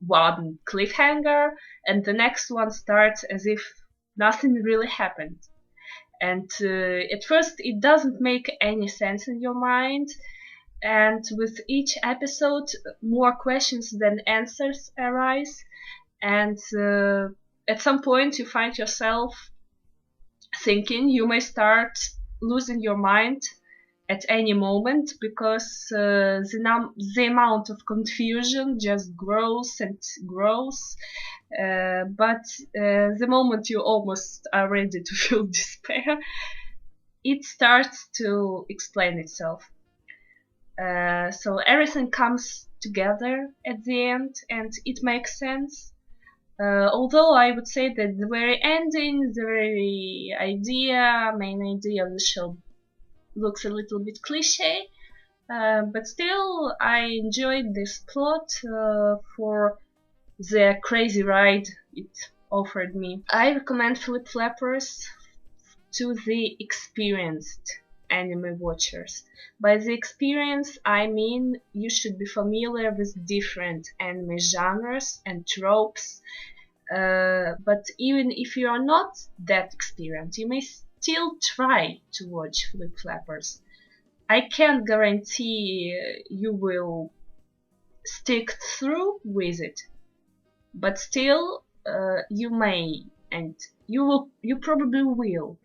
one cliffhanger, and the next one starts as if nothing really happened. And at first, it doesn't make any sense in your mind. And with each episode, more questions than answers arise. And at some point, you find yourself thinking you may start losing your mind at any moment, because the amount of confusion just grows and grows. But the moment you almost are ready to feel despair, it starts to explain itself. So everything comes together at the end, and it makes sense. Although I would say that the very ending, the very main idea of the show looks a little bit cliche, but still I enjoyed this plot for the crazy ride it offered me. I recommend Flip Flappers to the experienced anime watchers. By the experience, I mean you should be familiar with different anime genres and tropes, but even if you are not that experienced, you may still try to watch Flip Flappers. I can't guarantee you will stick through with it, but still you may, and you probably will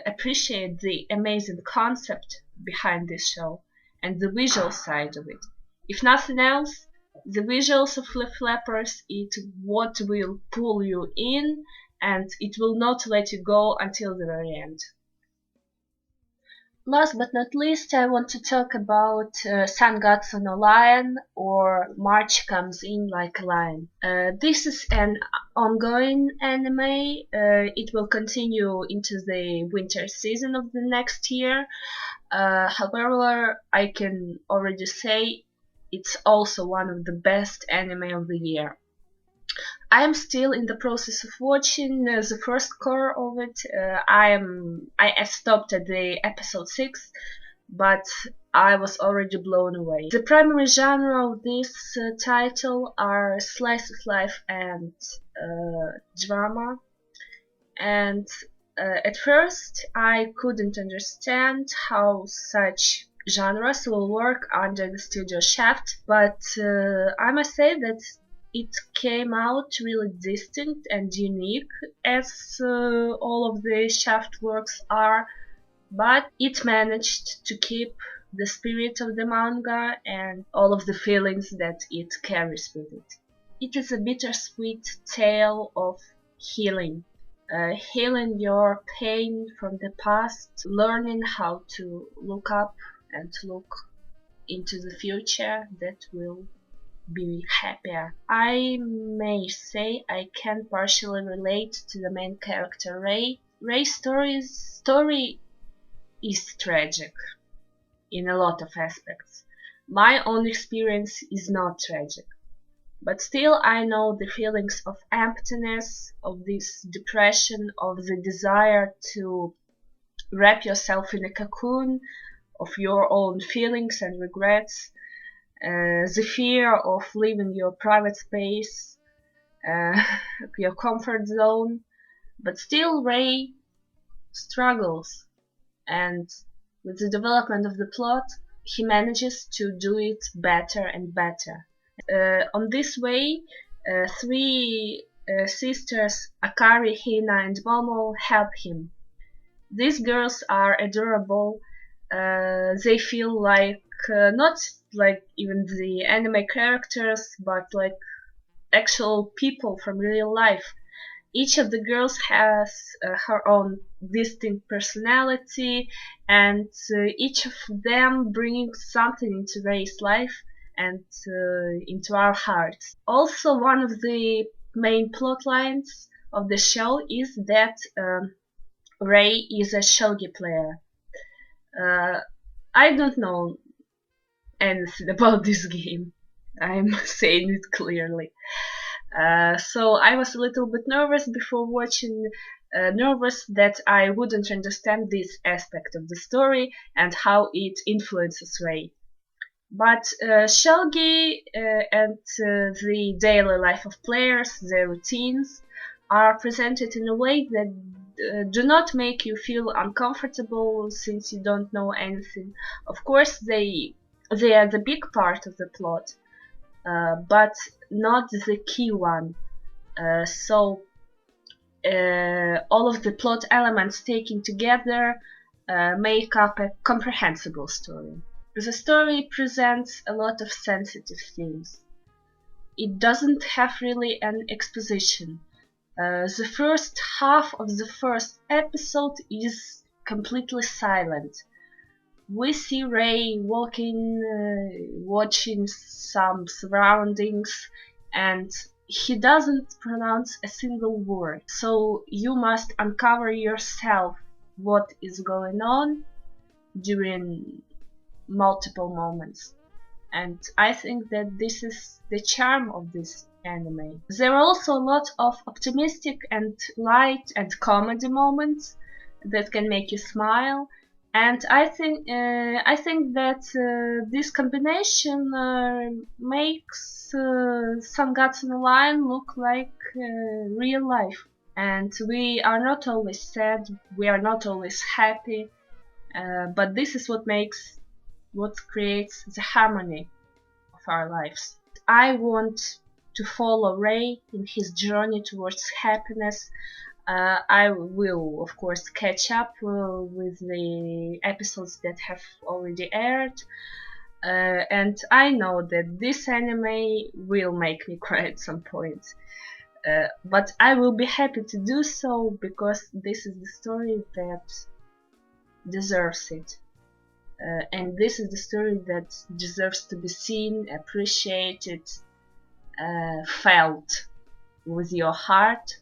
appreciate the amazing concept behind this show and the visual side of it. If nothing else, the visuals of Flip Flappers is what will pull you in, and it will not let you go until the very end. Last but not least, I want to talk about Sangatsu no Lion, or March Comes In Like a Lion. This is an ongoing anime. It will continue into the winter season of the next year. However, I can already say it's also one of the best anime of the year. I am still in the process of watching the first core of it. I stopped at the episode 6, but I was already blown away. The primary genre of this title are slice of life and drama, and at first I couldn't understand how such genres will work under the studio shaft, but I must say that it came out really distinct and unique, as all of the shaft works are, but it managed to keep the spirit of the manga and all of the feelings that it carries with it. It is a bittersweet tale of healing. Healing your pain from the past, learning how to look up and look into the future that will be happier. I may say I can partially relate to the main character Ray. Ray's story is tragic in a lot of aspects. My own experience is not tragic, but still I know the feelings of emptiness, of this depression, of the desire to wrap yourself in a cocoon of your own feelings and regrets, the fear of leaving your private space, your comfort zone. But still Ray struggles, and with the development of the plot, he manages to do it better and better. On this way, three sisters Akari, Hina, and Momo help him. These girls are adorable. They feel like not like even the anime characters, but like actual people from real life. Each of the girls has her own distinct personality, and each of them bringing something into Ray's life and into our hearts. Also, one of the main plot lines of the show is that Ray is a shogi player. I don't know anything about this game. I'm saying it clearly. So I was a little bit nervous before watching, nervous that I wouldn't understand this aspect of the story and how it influences Ray. But shogi and the daily life of players, their routines, are presented in a way that do not make you feel uncomfortable since you don't know anything. Of course, they are the big part of the plot, but not the key one. So all of the plot elements taken together make up a comprehensible story. The story presents a lot of sensitive themes. It doesn't have really an exposition. The first half of the first episode is completely silent. We see Ray walking, watching some surroundings, and he doesn't pronounce a single word. So you must uncover yourself what is going on during multiple moments. And I think that this is the charm of this anime. There are also a lot of optimistic and light and comedy moments that can make you smile. And I think that this combination makes Sangatsu Line look like real life. And we are not always sad, we are not always happy, but this is what creates the harmony of our lives. I want to follow Ray in his journey towards happiness. I will, of course, catch up with the episodes that have already aired. And I know that this anime will make me cry at some point. But I will be happy to do so because this is the story that deserves it. And this is the story that deserves to be seen, appreciated, felt with your heart.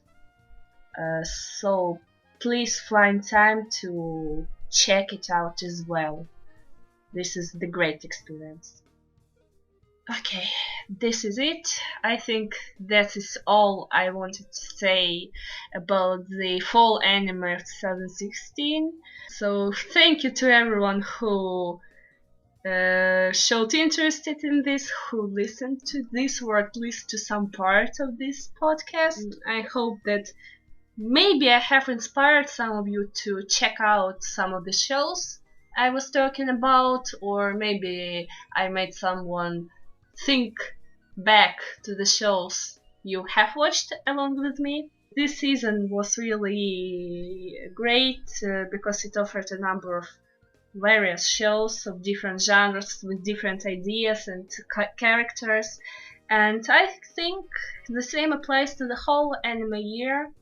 So please find time to check it out as well. This is the great experience. Okay, this is it. I think that is all I wanted to say about the fall anime of 2016. So thank you to everyone who showed interest in this, who listened to this, or at least to some part of this podcast. I hope that maybe I have inspired some of you to check out some of the shows I was talking about, or maybe I made someone think back to the shows you have watched along with me. This season was really great because it offered a number of various shows of different genres with different ideas and characters, and I think the same applies to the whole anime year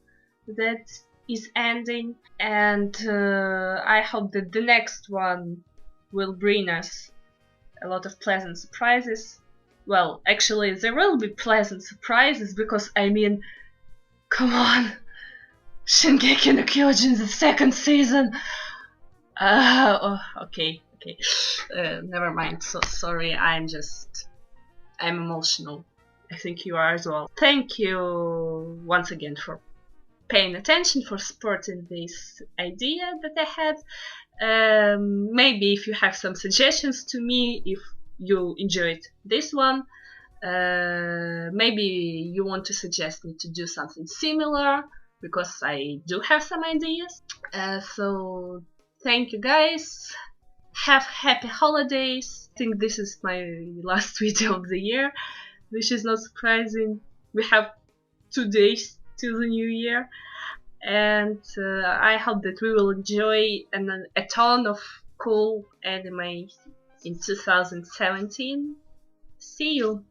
that is ending, and I hope that the next one will bring us a lot of pleasant surprises. Well, actually, there will be pleasant surprises because, I mean, come on! Shingeki no Kyojin, the second season! Okay. Never mind, so sorry, I'm emotional. I think you are as well. Thank you once again for paying attention, for supporting this idea that I had. Maybe if you have some suggestions to me, if you enjoyed this one, maybe you want to suggest me to do something similar, because I do have some ideas. So thank you guys, have happy holidays. I think this is my last video of the year, which is not surprising. We have 2 days to the new year. And I hope that we will enjoy a ton of cool anime in 2017. See you!